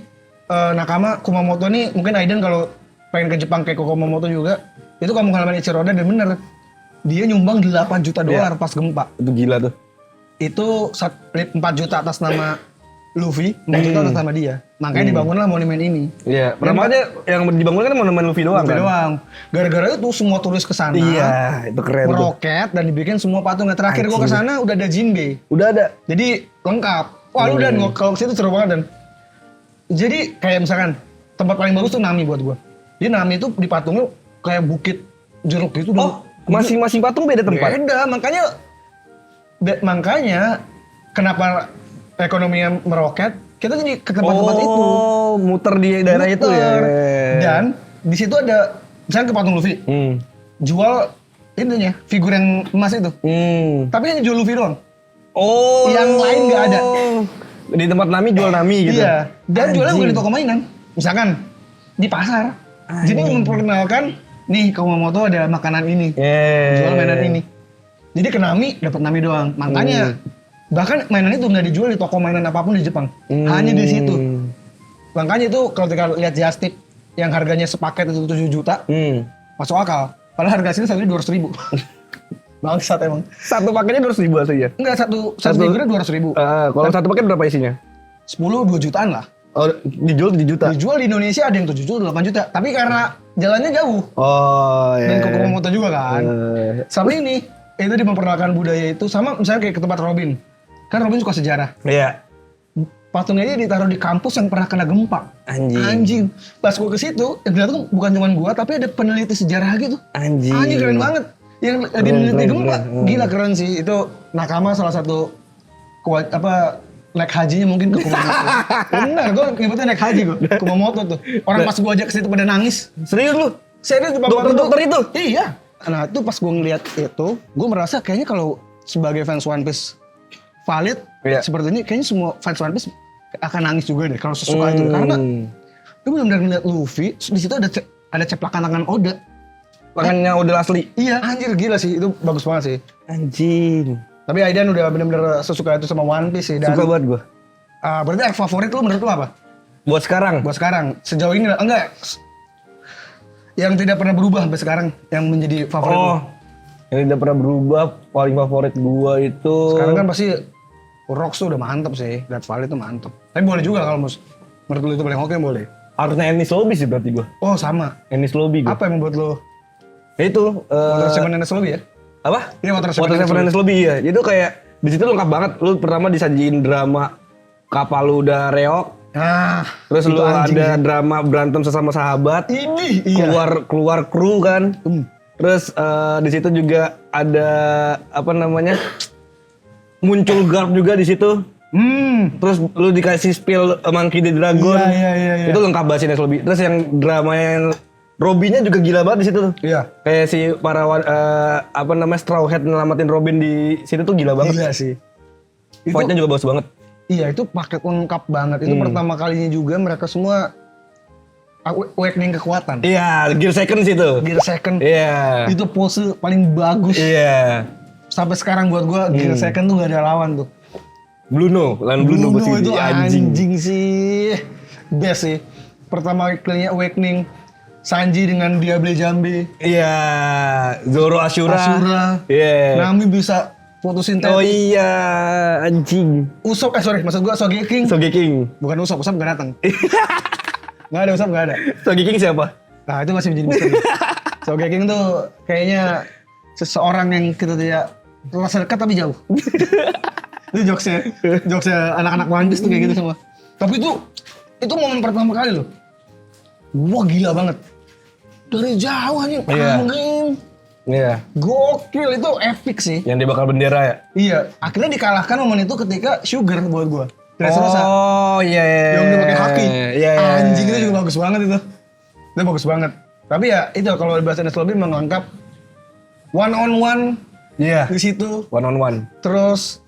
nakama Kumamoto nih mungkin Aiden kalau pengen ke Jepang kayak ke Kumamoto juga itu kampung halaman Ichiro Oda dan bener dia nyumbang 8 juta dolar pas gempa. Itu gila tuh. Itu 4 juta atas nama Luffy, 4 juta atas nama dia. Makanya dibangunlah monumen ini. Iya, pertama aja yang dibangun kan monumen Luffy doang Luffy kan? doang. Gara-gara itu semua turis ke sana. Iya, itu keren tuh. Meroket dan dibikin semua patungnya. Terakhir gua ke sana udah ada Jinbei. Udah ada. Jadi lengkap. Wah lu dan kalau ke situ seru banget dan. Jadi kayak misalkan tempat paling bagus tuh Nami buat gua. Dia Nami itu di patungnya kayak bukit jeruk gitu. Oh, masing-masing patung beda tempat? Beda, makanya kenapa ekonominya meroket, kita jadi ke tempat-tempat itu. Oh, muter di daerah itu ya. Muter. Dan di situ ada misalnya ke patung Luffy, jual intinya figur yang emas itu. Tapi hanya jual Luffy doang. Oh, Yang lain nggak ada. Di tempat Nami jual Nami gitu. Iya. Dan jualnya Anjing. bukan di toko mainan. Misalkan di pasar. Jadi memperkenalkan nih Kumamoto ada makanan ini. Jual mainan ini. Jadi ke Nami dapat Nami doang. Makanya bahkan mainan itu nggak dijual di toko mainan apapun di Jepang. Hanya di situ. Makanya itu kalau kita lihat Just Tip yang harganya sepaket itu 7 juta, masuk akal. Padahal harga sini satunya 200.000. Bangsat emang. Satu paketnya 200.000 aslinya. Enggak, satu figurnya 200.000. Kalau satu paket berapa isinya? 2 jutaan lah. Oh, dijual 7 juta. Dijual di Indonesia ada yang 7 juta, 8 juta. Tapi karena jalannya jauh. Oh, iya. Dan ke Kumamoto juga kan. Sama ini, itu dia memperkenalkan budaya itu. Sama misalnya kayak ke tempat Robin. Kan Robin suka sejarah. Iya. Patungnya dia ditaruh di kampus yang pernah kena gempa. Anjing. Pas gua ke situ, yang datang bukan cuma gua, tapi ada peneliti sejarah gitu. Anjing. Anjing keren banget. Yang lagi meneliti gempa. Gila keren sih. Itu nakama salah satu naik hajinya mungkin ke Kumamoto. Benar, gue nyebutnya naik haji gue. Kumamoto tuh. Orang pas gue ajak ke situ pada nangis. Serius lu? Serius di Dokter itu? Iya. Nah itu pas gue ngeliat itu, gue merasa kayaknya kalau sebagai fans One Piece valid seperti ini, kayaknya semua fans One Piece akan nangis juga deh kalau sesuka itu. Karena gue benar-benar ngeliat Luffy, di situ ada ceplakan tangan Oda. Tangannya udah asli. Iya, anjir gila sih, itu bagus banget sih. Anjing. Tapi Aidan udah benar-benar sesuka itu sama One Piece sih. Dan, Suka banget gua. Berarti arc favorit lu menurut lu apa? Buat sekarang? Buat sekarang, sejauh ini enggak. Yang tidak pernah berubah sampai sekarang, yang menjadi favorit lu. Yang tidak pernah berubah, paling favorit gua itu. Sekarang kan pasti Rocks tuh udah mantep sih, Death Valley tuh mantep. Tapi boleh juga kalau menurut lu itu paling oke boleh. Harusnya Enies Lobby sih berarti gua. Oh sama. Enies Lobby gua. Apa yang membuat lu? Itu. Water Seven Enies Lobby ya? Apa? Iya Water Seven Enies Lobby ya. Itu kayak di situ lengkap banget. Lu pertama disajiin drama kapal lu udah reok. Terus lu ada drama berantem sesama sahabat. Ini iya. Keluar kru kan. Terus di situ juga ada apa namanya? Muncul Garp juga di situ. Terus lu dikasih spill Monkey the Dragon. Iya. Itu lengkap banget sih Enies Lobby. Terus yang drama yang Robinnya juga gila banget di situ tuh. Iya. Kayak si para Straw Hat nyelamatin Robin di situ tuh gila banget. Gila sih. Fight-nya juga bagus banget. Iya itu paket lengkap banget. Itu pertama kalinya juga mereka semua awakening kekuatan. Iya, gear second sih itu. Gear second. Iya. Itu pose paling bagus. Iya. Sampai sekarang buat gua gear second tuh gak ada lawan tuh. Bruno pasti itu anjing. anjing sih. Best sih. Pertama kalinya awakening Sanji dengan Diable Jambe. Iya, Zoro Ashura. Iya. Nami bisa fotosintetik. Oh iya, anjing. Usopp, maksud gua Sogeking. Sogeking. Bukan Usopp gak datang. Gak ada Usopp, gak ada. Sogeking siapa? Nah itu masih menjadi misteri. Sogeking tuh kayaknya seseorang yang kita tidak terasa dekat tapi jauh. Itu jokesnya anak-anak One Piece tuh kayak gitu semua. Tapi itu momen pertama kali loh. Wah gila banget. Dari jauh anjing, anjing. Iya. Gokil, itu epic sih. Yang dibakar bendera ya? Iya, akhirnya dikalahkan momen itu ketika Sugar buat gua. Dressrosa. Oh iya. Yang dia pakai haki. Iya. Anjing itu juga bagus banget itu. Itu bagus banget. Tapi ya itu kalau bahasa Ines lebih menganggap one on one di situ. One on one. Terus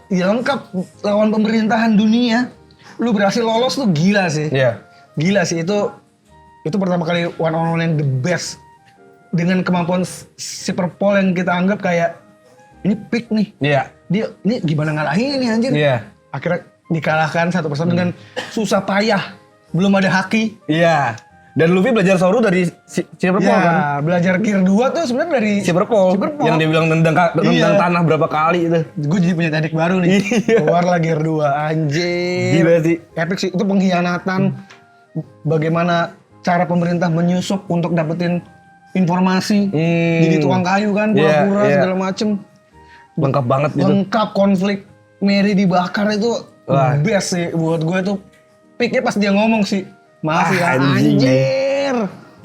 ya lengkap lawan pemerintahan dunia. Lu berhasil lolos tuh gila sih. Iya. Gila sih itu pertama kali one on one yang the best. Dengan kemampuan Super Paul yang kita anggap kayak ini peak nih. Iya. Dia ini gimana ngalahin ini anjir. Iya. Akhirnya dikalahkan satu persatu dengan susah payah. Belum ada haki. Iya. Dan Luffy belajar Zoro dari Super Paul kan? Belajar Gear 2 tuh sebenarnya dari Super Paul. Yang dia bilang tendang tanah berapa kali itu. Gue jadi punya teknik baru nih. Keluar lah Gear 2, anjir. Gila sih. Epic sih, itu pengkhianatan. Bagaimana cara pemerintah menyusup untuk dapetin informasi. Jadi tukang kayu kan, pura-pura segala macem. Lengkap banget gitu. Lengkap, konflik Mary dibakar itu best sih. Buat gue tuh peaknya pas dia ngomong sih. Maaf ya anjir.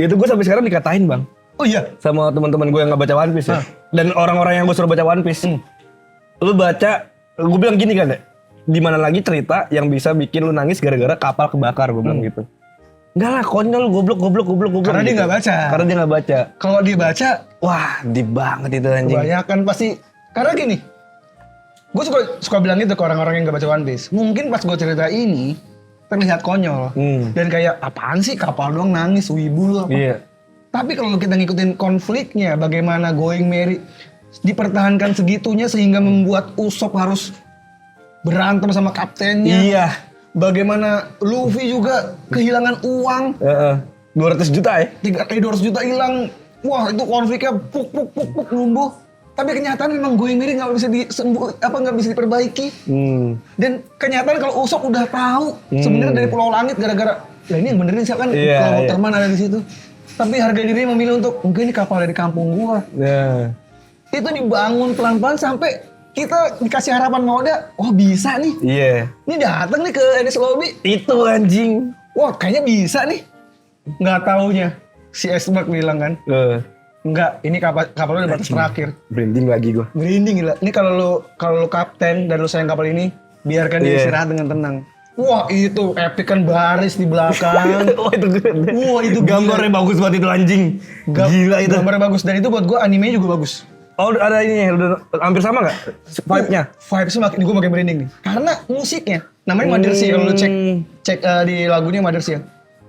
Itu gue sampai sekarang dikatain bang. Oh iya? Sama teman-teman gue yang nggak baca One Piece ya. Dan orang-orang yang gue suruh baca One Piece. Lu baca, gue bilang gini kan ya. Di mana lagi cerita yang bisa bikin lu nangis gara-gara kapal kebakar, gue bilang gitu. Enggak lah, konyol, goblok. Karena dia nggak baca. Karena dia nggak baca. Kalau dia baca, wah, deep banget itu anjing. kebanyakan pasti. Karena gini, gue suka bilang gitu ke orang-orang yang nggak baca One Piece. Mungkin pas gue cerita ini terlihat konyol dan kayak apaan sih kapal doang nangis, wibu lu apa? Iya. Tapi kalau kita ngikutin konfliknya, bagaimana Going Merry dipertahankan segitunya sehingga membuat Usopp harus berantem sama kaptennya. Iya. Bagaimana Luffy juga kehilangan uang. 200 juta ya? 200 juta hilang. Wah itu konfliknya puk numbuh. Tapi kenyataan memang Going Merry nggak bisa nggak bisa diperbaiki. Dan kenyataan kalau Usopp udah tahu sebenarnya dari Pulau Langit gara-gara lah ini yang benerin siapa kan kalau Waterman ada di situ. Tapi harga diri memilih untuk enggak ini kapal dari kampung gua. Itu dibangun pelan-pelan sampai kita dikasih harapan Oda, oh bisa nih. Iya. Ini datang nih ke Enies Lobby. Itu anjing. Wah kayaknya bisa nih. Nggak taunya si Iceberg bilang kan. Enggak, ini kapalnya udah batas terakhir. Branding lagi gua. Merinding gila. Ini kalau lu kapten dan lu sayang kapal ini, biarkan dia istirahat dengan tenang. Wah itu epic kan baris di belakang. Wah itu gambarnya bagus banget itu anjing. Gila itu. Gambarnya bagus dan itu buat gua anime juga bagus. Oh ada ini udah hampir sama nggak vibe-nya? Vibes-nya gua makin merinding nih. Karena musiknya namanya Mother's kalau lu cek di lagunya Mother's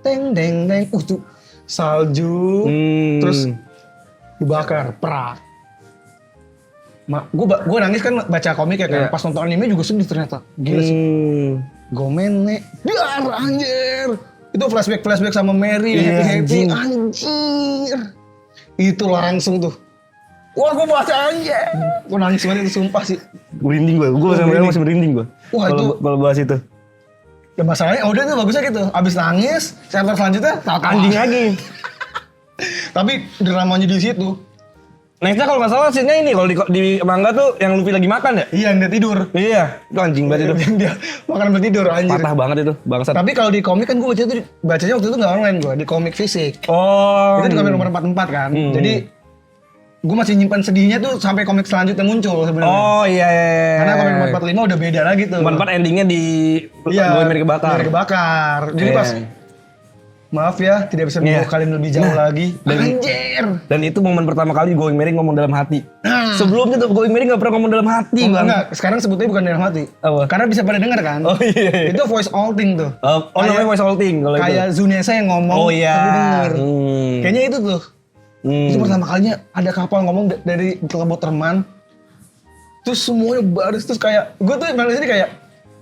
Teng deng deng. Tuh salju. Terus dibakar, perak. Gue nangis kan baca komik ya kan, pas nonton anime juga sedih ternyata. Gila sih. Gomen nek, biar anjir. Itu flashback sama Mary, happy anjir. Itu langsung tuh. Wah gue baca anjir. Gue nangis banget itu sumpah sih. Merinding gue sampai masih merinding gue. Wah itu. Kalau bahas itu. Ya masalahnya udah tuh bagusnya gitu. Abis nangis, chapter selanjutnya anjing lagi. Tapi dramanya di situ. Nextnya kalau nggak salah scene-nya ini kalau di manga tuh yang Luffy lagi makan ya? Iya yang dia tidur. Iya, itu anjing banget itu. Yang dia makan sambil tidur anjir. Patah banget itu, bangsat. Tapi kalau di komik kan gue bacanya waktu itu nggak online gue, di komik fisik. Oh. Itu di komik nomor 44 kan. Jadi gue masih nyimpan sedihnya tuh sampai komik selanjutnya muncul sebenarnya. Oh iya. Karena komik nomor 45 udah beda lagi tuh. 44 endingnya di Iya, Going Merry kebakar. Jadi pas Maaf ya, tidak bisa membawa kalian lebih jauh lagi. Anjir. Dan itu momen pertama kali Going Merry ngomong dalam hati. Sebelumnya tuh Going Merry gak pernah ngomong dalam hati, Bang. Enggak, sekarang sebutnya bukan dalam hati. Apa? Karena bisa pada denger kan? Oh iya. Itu voice alting tuh. Namanya voice alting kalau itu. Kayak Zunesa yang ngomong, Oh iya. tapi denger. Kayaknya itu tuh. Itu Hmm. pertama kalinya ada kapal ngomong dari Telebot Terman. Terus semuanya baris, terus kayak, gue tuh malah sini kayak,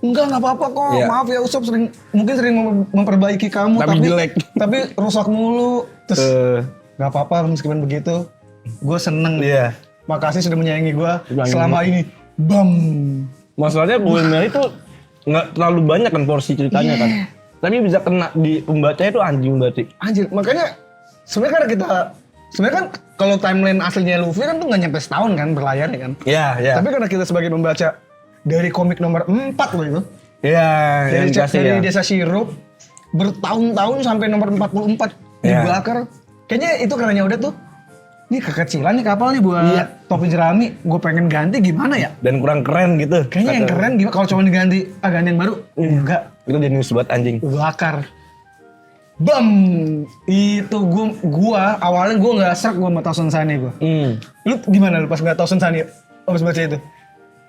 enggak apa-apa kok, Iya. maaf ya Usop mungkin sering memperbaiki kamu, Tapi jelek. tapi rusak mulu. Terus nggak apa-apa meskipun begitu, gue seneng. Iya. Makasih sudah menyayangi gue Menyayangi. selama ini. Bam. Masalahnya Going Merry tuh nggak terlalu banyak kan porsi ceritanya kan. Tapi bisa kena di pembacanya tuh anjing berarti. Anjir, makanya sebenarnya kan kalau timeline aslinya Luffy kan tuh nggak nyampe setahun kan berlayarnya kan. Iya, iya. Tapi karena kita sebagai membaca dari komik nomor 4 loh itu. Iya, yang Dari, dikasih dari ya. Desa Sirup bertahun-tahun sampai nomor 44 Iya. dibakar. Kayaknya itu karenanya udah tuh. Ini kekecilan nih kapal nih buat Iya. topi jerami. Gue pengen ganti gimana ya? Dan kurang keren gitu. Kayaknya yang keren gimana kalau cuma diganti ganti yang baru? Enggak, Itu jenius banget anjing. bakar. Bam! Itu gua awalnya gua nggak serak gua sama Tausen Sunny gua. Lu gimana lu pas nggak Tausen Sunny abis baca itu?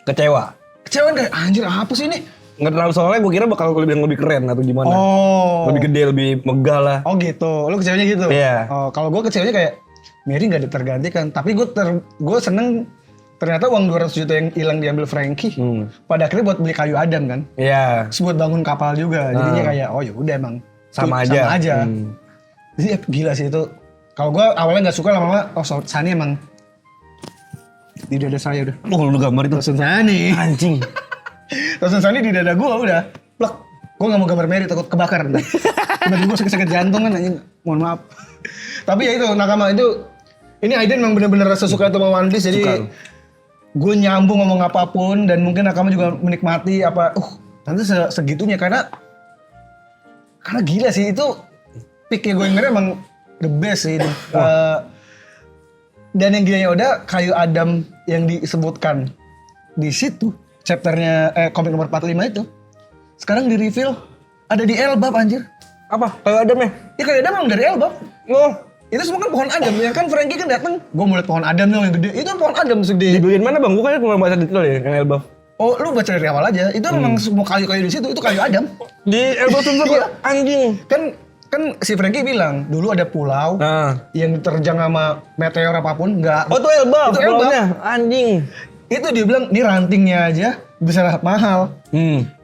Kecewa. Kecewa nggak? Anjir apa sih ini? Nggak terlalu soalnya gue kira bakal lebih keren atau gimana. Oh. Lebih gede, lebih megah lah. Oh gitu. Lu kecewanya gitu? Iya. Oh, kalau gua kecewanya kayak Mary nggak tergantikan, tapi gua seneng ternyata uang 200 juta yang hilang diambil Frankie. Pada akhirnya buat beli kayu Adam kan. Iya. Terus buat bangun kapal juga. Jadinya kayak oh ya udah emang Sama tuh, aja. Sama aja. Jadi ya, gila sih itu. Kalau gua awalnya nggak suka lama-lama Sunny emang di dada saya udah. Oh, lu gambar itu. Tausen Sunny. Anjing. Tausen Sunny di dada gua udah. Plek. Gua nggak mau gambar Mary takut kebakar ntar. Tiba-tiba gua sakit jantung kan anjing. Mohon maaf. Tapi ya itu nakama itu ini Aiden memang benar-benar sesuka sama One Piece jadi gue nyambung ngomong apapun dan mungkin nakama juga menikmati apa nanti segitunya karena gila sih itu picknya Going Merry emang the best sih itu. Dan yang gilanya udah kayu Adam yang disebutkan di situ chapternya komik nomor 45 itu sekarang di reveal ada di Elbap anjir. Apa? Kayak Adam ya? Ya kayu Adam emang dari Elbap. Oh, Itu semua kan pohon Adam ya kan Frankie kan datang gue mau lihat pohon Adam yang gede itu pohon Adam di segede. bagian mana bang? Gue kan kurang baca detail ya, yang Elbaf. Oh lu baca dari awal aja itu memang semua kayu-kayu di situ itu kayu Adam. Di Elbaf tuh Iya. anjing. Kan si Frankie bilang dulu ada pulau Nah. yang diterjang sama meteor apapun enggak. Oh, itu Elbaf. Itu Elbaf. pulaunya. Anjing. Itu dia bilang ini rantingnya aja bisa mahal.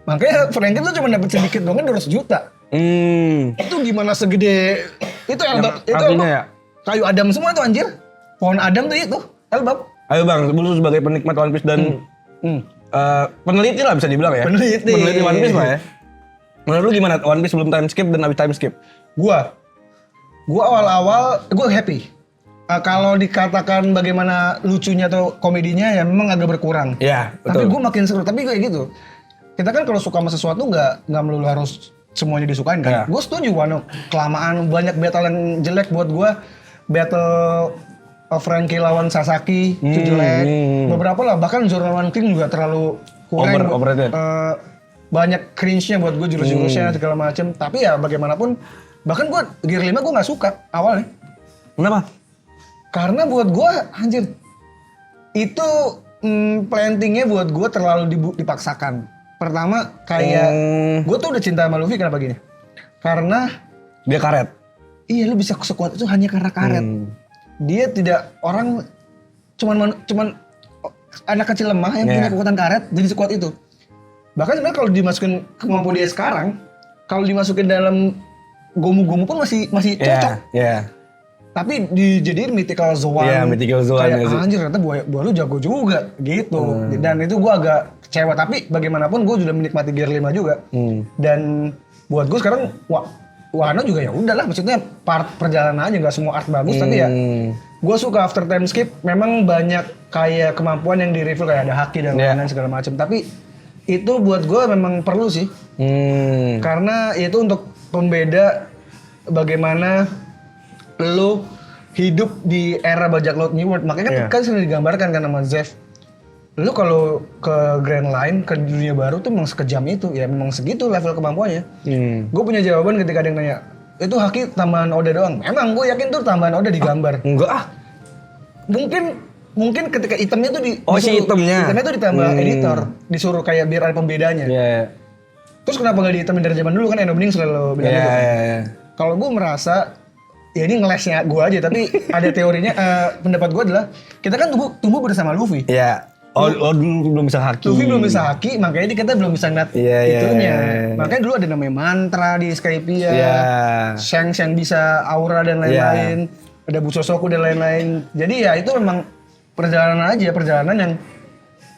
Makanya Frankie tuh cuma dapat sedikit doang kan 200 juta. Itu gimana segede itu Elbap itu artinya Elbap. ya? Kayu Adam semua tuh anjir. Pohon Adam tuh itu Elbap. Ayo bang, lu sebagai penikmat One Piece dan peneliti lah bisa dibilang ya. Peneliti. One Piece lah ya. Menurut lu gimana One Piece sebelum time skip dan abis time skip? Gua awal-awal gua happy. Kalau dikatakan bagaimana lucunya atau komedinya ya memang agak berkurang. Iya, Tapi betul. gue makin seru. Tapi kayak gitu. Kita kan kalau suka sama sesuatu nggak melulu harus semuanya disukain kan. Iya. Gue setuju Wano. Kelamaan banyak battle yang jelek buat gue. Battle Frankie lawan Sasaki itu jelek. Beberapa lah. Bahkan Zoro King juga terlalu kurang. Overrated. Banyak cringe-nya buat gue jurus-jurusnya segala macem. Tapi ya bagaimanapun. Bahkan gue Gear 5 gue nggak suka awalnya. Kenapa? Karena buat gue anjir. Itu plantingnya buat gue terlalu dipaksakan. Pertama kayak gue tuh udah cinta sama Luffy kenapa gini? Karena Dia karet. iya lu bisa sekuat itu hanya karena karet. Dia tidak orang cuman anak kecil lemah yang punya kekuatan karet jadi sekuat itu. Bahkan sebenarnya kalau dimasukin kemampuan dia sekarang, kalau dimasukin dalam gomu-gomu pun masih cocok. Iya. Tapi dijadiin mythical Zoan. Iya, mythical Zoan kayak ya sih. anjir ternyata buah lu jago juga gitu. Dan itu gua agak kecewa tapi bagaimanapun gua sudah menikmati Gear 5 juga. Dan buat gua sekarang Wano juga ya udahlah maksudnya part perjalanan aja nggak semua art bagus tapi ya gua suka after time skip memang banyak kayak kemampuan yang di reveal kayak ada haki dan lain-lain segala macam tapi itu buat gua memang perlu sih. Karena itu untuk pembeda bagaimana lu hidup di era bajak laut New World. Makanya kan sering digambarkan kan sama Zeff. Lu kalau ke Grand Line, ke dunia baru tuh memang sekejam itu. Ya memang segitu level kemampuannya. Gue punya jawaban ketika ada yang nanya, itu Haki tambahan Oda doang. Emang gue yakin tuh tambahan Oda di gambar. Enggak ah. Mungkin ketika itemnya tuh Oh, si itemnya. Itemnya tuh ditambah editor, disuruh kayak biar ada pembedanya. Iya. Terus kenapa nggak diitemin dari zaman dulu kan Eno Bening selalu bilang gitu. Iya. Kalau gue merasa ya ini ngelesnya gue aja, tapi ada teorinya, pendapat gue adalah kita kan tumbuh bersama Luffy. Iya. Oh, dulu belum bisa Haki. Luffy belum bisa Haki, makanya kita belum bisa ngeliat Iya, itunya. iya. Makanya dulu ada namanya mantra di Skypiea, Iya. Shanks yang bisa aura dan lain-lain, ada Busosoku dan lain-lain. Jadi ya itu memang perjalanan yang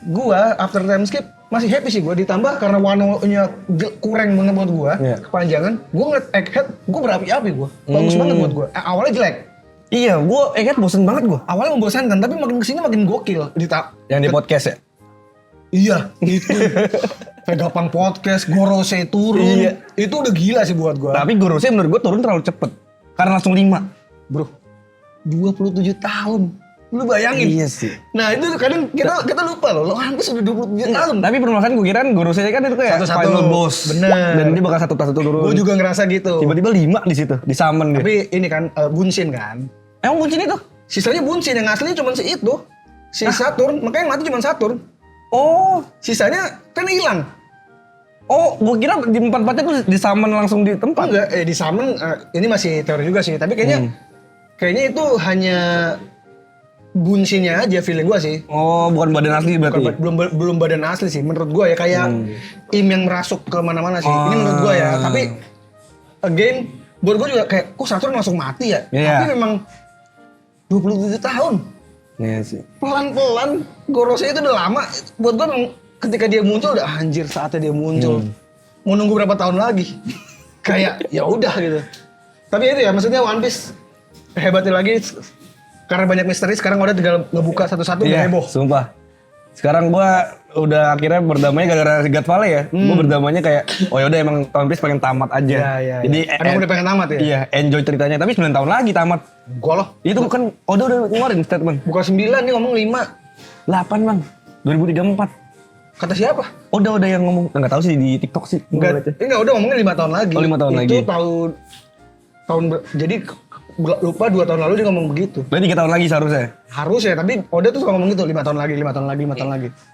gua after time skip masih happy sih gua, ditambah karena Wano-nya kurang banget buat gua, Iya. kepanjangan. Gua ngeliat Egghead, gua berapi-api gua. Bagus banget buat gua. Awalnya jelek. Iya, gua Egghead bosen banget gua. Awalnya membosankan, tapi makin kesini makin gokil. Yang di podcast ya? Iya, itu. Vegapunk podcast, Gorosei turun. Iya. Itu udah gila sih buat gua. Tapi Gorosei menurut gua turun terlalu cepet. Karena langsung 5. Bro, 27 tahun. Lu bayangin. Iya sih. Nah, itu kadang kita lupa loh. Lo hampir sudah 27 tahun. Tapi permasalahan gue kira Gorosei kan itu kayak Satu-satu. final boss. Bener. Dan dia bakal satu turun. Gua juga ngerasa gitu. Tiba-tiba 5 di situ, di summon dia. Tapi ini kan Bunshin kan. Emang kuncin itu? Sisanya Bunshin, yang aslinya cuma si itu. Si Saturn, makanya yang mati cuma Saturn. Oh, Sisanya kan hilang. oh, gue kira di 4-4-nya tuh di summon langsung di tempat. Enggak, di summon ini masih teori juga sih, tapi kayaknya itu hanya Bunshinnya aja feeling gua sih. Oh, bukan badan asli berarti. Belum badan asli sih menurut gua ya, kayak Im yang merasuk ke mana-mana sih. Ini menurut gua ya, tapi again buat gua juga kayak kok Saturn langsung mati ya. Iya. Tapi memang 27 tahun. Iya sih. Pelan-pelan Gorosei itu udah lama. Buat gua memang ketika dia muncul udah anjir saatnya dia muncul. Mau nunggu berapa tahun lagi? Kayak ya udah gitu. Tapi itu ya maksudnya One Piece hebatnya lagi karena banyak misteri, sekarang udah tinggal ngebuka satu-satu udah Iya, heboh. sumpah. Sekarang gua udah akhirnya berdamai gara-gara God Valley ya. Gua berdamainya kayak, oh yaudah emang One Piece pengen tamat aja. Iya. Jadi Emang udah pengen tamat ya? Iya, enjoy ceritanya. Tapi 9 tahun lagi tamat. Gua loh. Itu kan udah ngeluarin statement. Bukan 9 nih, ngomong 5. 8 bang, 2034. Kata siapa? Udah yang ngomong. Nggak tahu sih di TikTok sih. Enggak, udah ngomongnya 5 tahun lagi. Oh, 5 tahun lagi. Itu jadi lupa 2 tahun lalu dia ngomong begitu. Berarti 3 tahun lagi seharusnya. Harus ya, tapi Oda tuh suka ngomong gitu, 5 tahun lagi.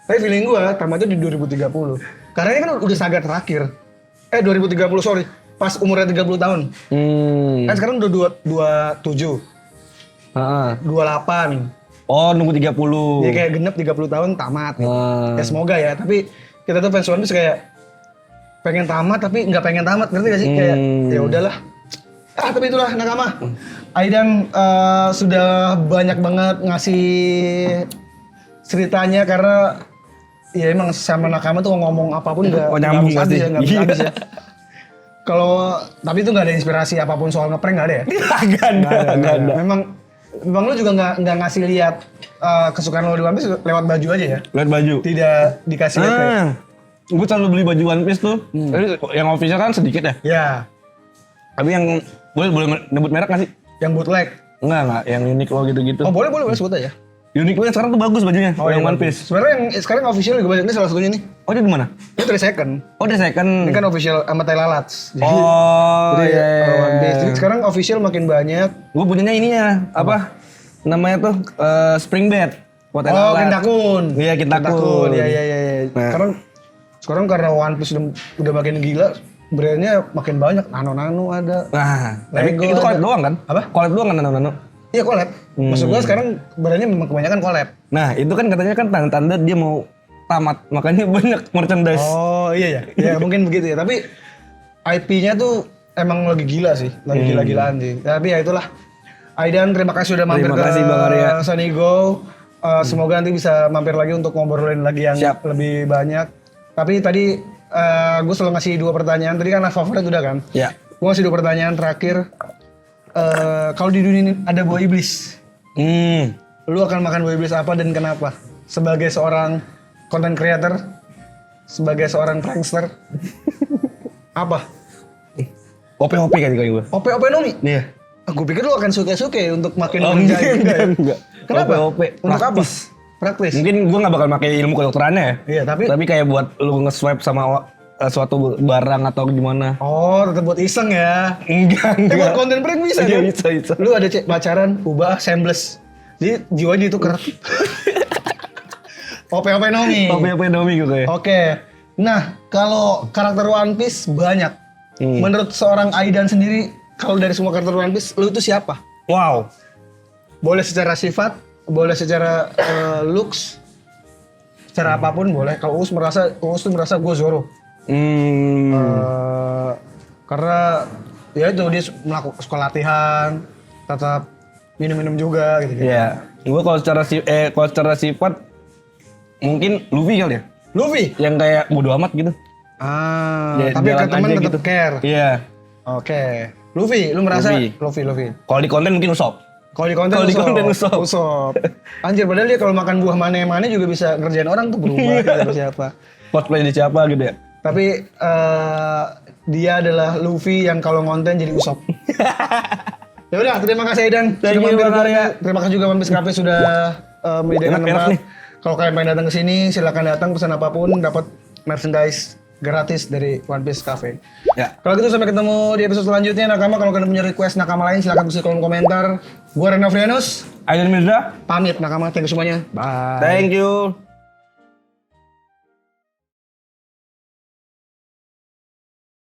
Tapi feeling gua tamatnya di 2030. Karena ini kan udah saga terakhir. 2030 sorry. Pas umurnya 30 tahun. Kan sekarang udah 27, Heeh. 28. Oh, nunggu 30. Dia kayak genep 30 tahun tamat. Gitu. Ah. Ya semoga ya, tapi kita tuh fans One Piece kayak pengen tamat tapi nggak pengen tamat, ngerti gak sih? Kayak ya udahlah. Tapi itulah nakama. Aidan sudah banyak banget ngasih ceritanya karena ya emang sama nakama tuh ngomong apapun nggak nyambung habis pasti. ya, nggak habis ya. Kalau tapi itu nggak ada inspirasi apapun soal ngeprank nggak ada ya? Nggak ada. Memang lu juga nggak ngasih lihat kesukaan lo di One Piece lewat baju aja ya? Lihat baju. Tidak dikasih lihat ya? Gue selalu beli baju One Piece tuh. Tapi yang official kan sedikit ya. Ya, Tapi yang boleh nyebut merek nggak sih? yang bootleg. Enggak, yang Uniqlo gitu-gitu. Oh boleh sebut aja. Uniqlo yang sekarang tuh bagus bajunya, yang One Piece. Sebenarnya yang sekarang official juga banyak, ini salah satunya nih. Oh, dia di mana? Ini 3 second. Oh, dia second. Ini kan official sama Thai Lalats. Jadi, Oh, jadi iya. One Piece. Jadi sekarang official makin banyak. Gue punyanya ini ya, apa? Namanya tuh Spring Bed. Buat Oh, alat-alat. Kintakun. Iya, Kintakun. Iya. Nah. Sekarang karena One Piece udah makin gila, brandnya makin banyak. Nano ada. Nah, tapi Lego itu collab ada. doang kan? Apa? Collab doang kan nano-nano? Iya collab. Maksud gua sekarang brandnya memang kebanyakan collab. Nah, itu kan katanya kan tanda-tanda dia mau tamat, makanya banyak merchandise. Oh iya. Ya mungkin begitu ya. Tapi IP-nya tuh emang lagi gila sih, lagi gila-gilaan sih. Tapi ya itulah. Aidan, terima kasih udah mampir Terima kasih, ke Bang Arya. Sunny Go. Semoga nanti bisa mampir lagi untuk ngobrolin lagi yang Siap. lebih banyak. Tapi tadi gue selalu ngasih 2 pertanyaan. Tadi kan favorit udah kan? Ya. Gue ngasih 2 pertanyaan terakhir. Kalau di dunia ini ada buah iblis, lu akan makan buah iblis apa dan kenapa? Sebagai seorang content creator, sebagai seorang prankster, apa? OP-OP kan gue. OP Nomi? Iya. Aku pikir lu akan suka-suka untuk makin Oh, menjadi. enggak. Kenapa? OP. Untuk apa? Praktis. Praktis. Mungkin gue gak bakal pakai ilmu kedokterannya ya. Iya, tapi kayak buat lu nge-swipe sama suatu barang atau gimana. Oh, tetap buat iseng ya. Enggak, Buat konten prank bisa Iya, kan? bisa. Lu ada pacaran, ubah shameless. Jadi jiwanya ditukar. OP-OP Nomi. Apa Nomi gitu ya. Oke. Nah, kalau karakter One Piece banyak. Menurut seorang Aidan sendiri, kalau dari semua karakter One Piece, lu itu siapa? Wow. Boleh secara sifat, boleh secara looks, secara apapun boleh. Kalau Uus tuh merasa gue Zoro. Karena ya itu dia melakukan suka latihan, tetap minum-minum juga gitu. Iya. Gue kalau secara sifat mungkin Luffy kali ya. Luffy. Yang kayak bodo amat gitu. Ya, Tapi ke jalan temen aja tetap gitu. care. Iya. Oke. Luffy, lu merasa Luffy. Kalau di konten mungkin Usopp. Kalau di konten Usopp. Anjir, padahal dia kalau makan buah mane-mane juga bisa ngerjain orang tuh berubah gitu siapa. Cosplay di siapa gitu ya. Tapi dia adalah Luffy yang kalau ngonten jadi Usopp. Ya udah, terima kasih Aidan. Thank you, Bang Arya. Terima kasih juga One Piece Cafe sudah menyediakan Enak-enak tempat. nih. Kalau kalian pengen datang ke sini, silakan datang, pesan apapun, dapat merchandise gratis dari One Piece Cafe. Ya. Kalau gitu sampai ketemu di episode selanjutnya Nakama. Kalau kalian punya request Nakama lain silahkan tulis di kolom komentar. Gua Rena Frianus, Aidan Mirza. pamit Nakama, thank you semuanya. Bye. Thank you.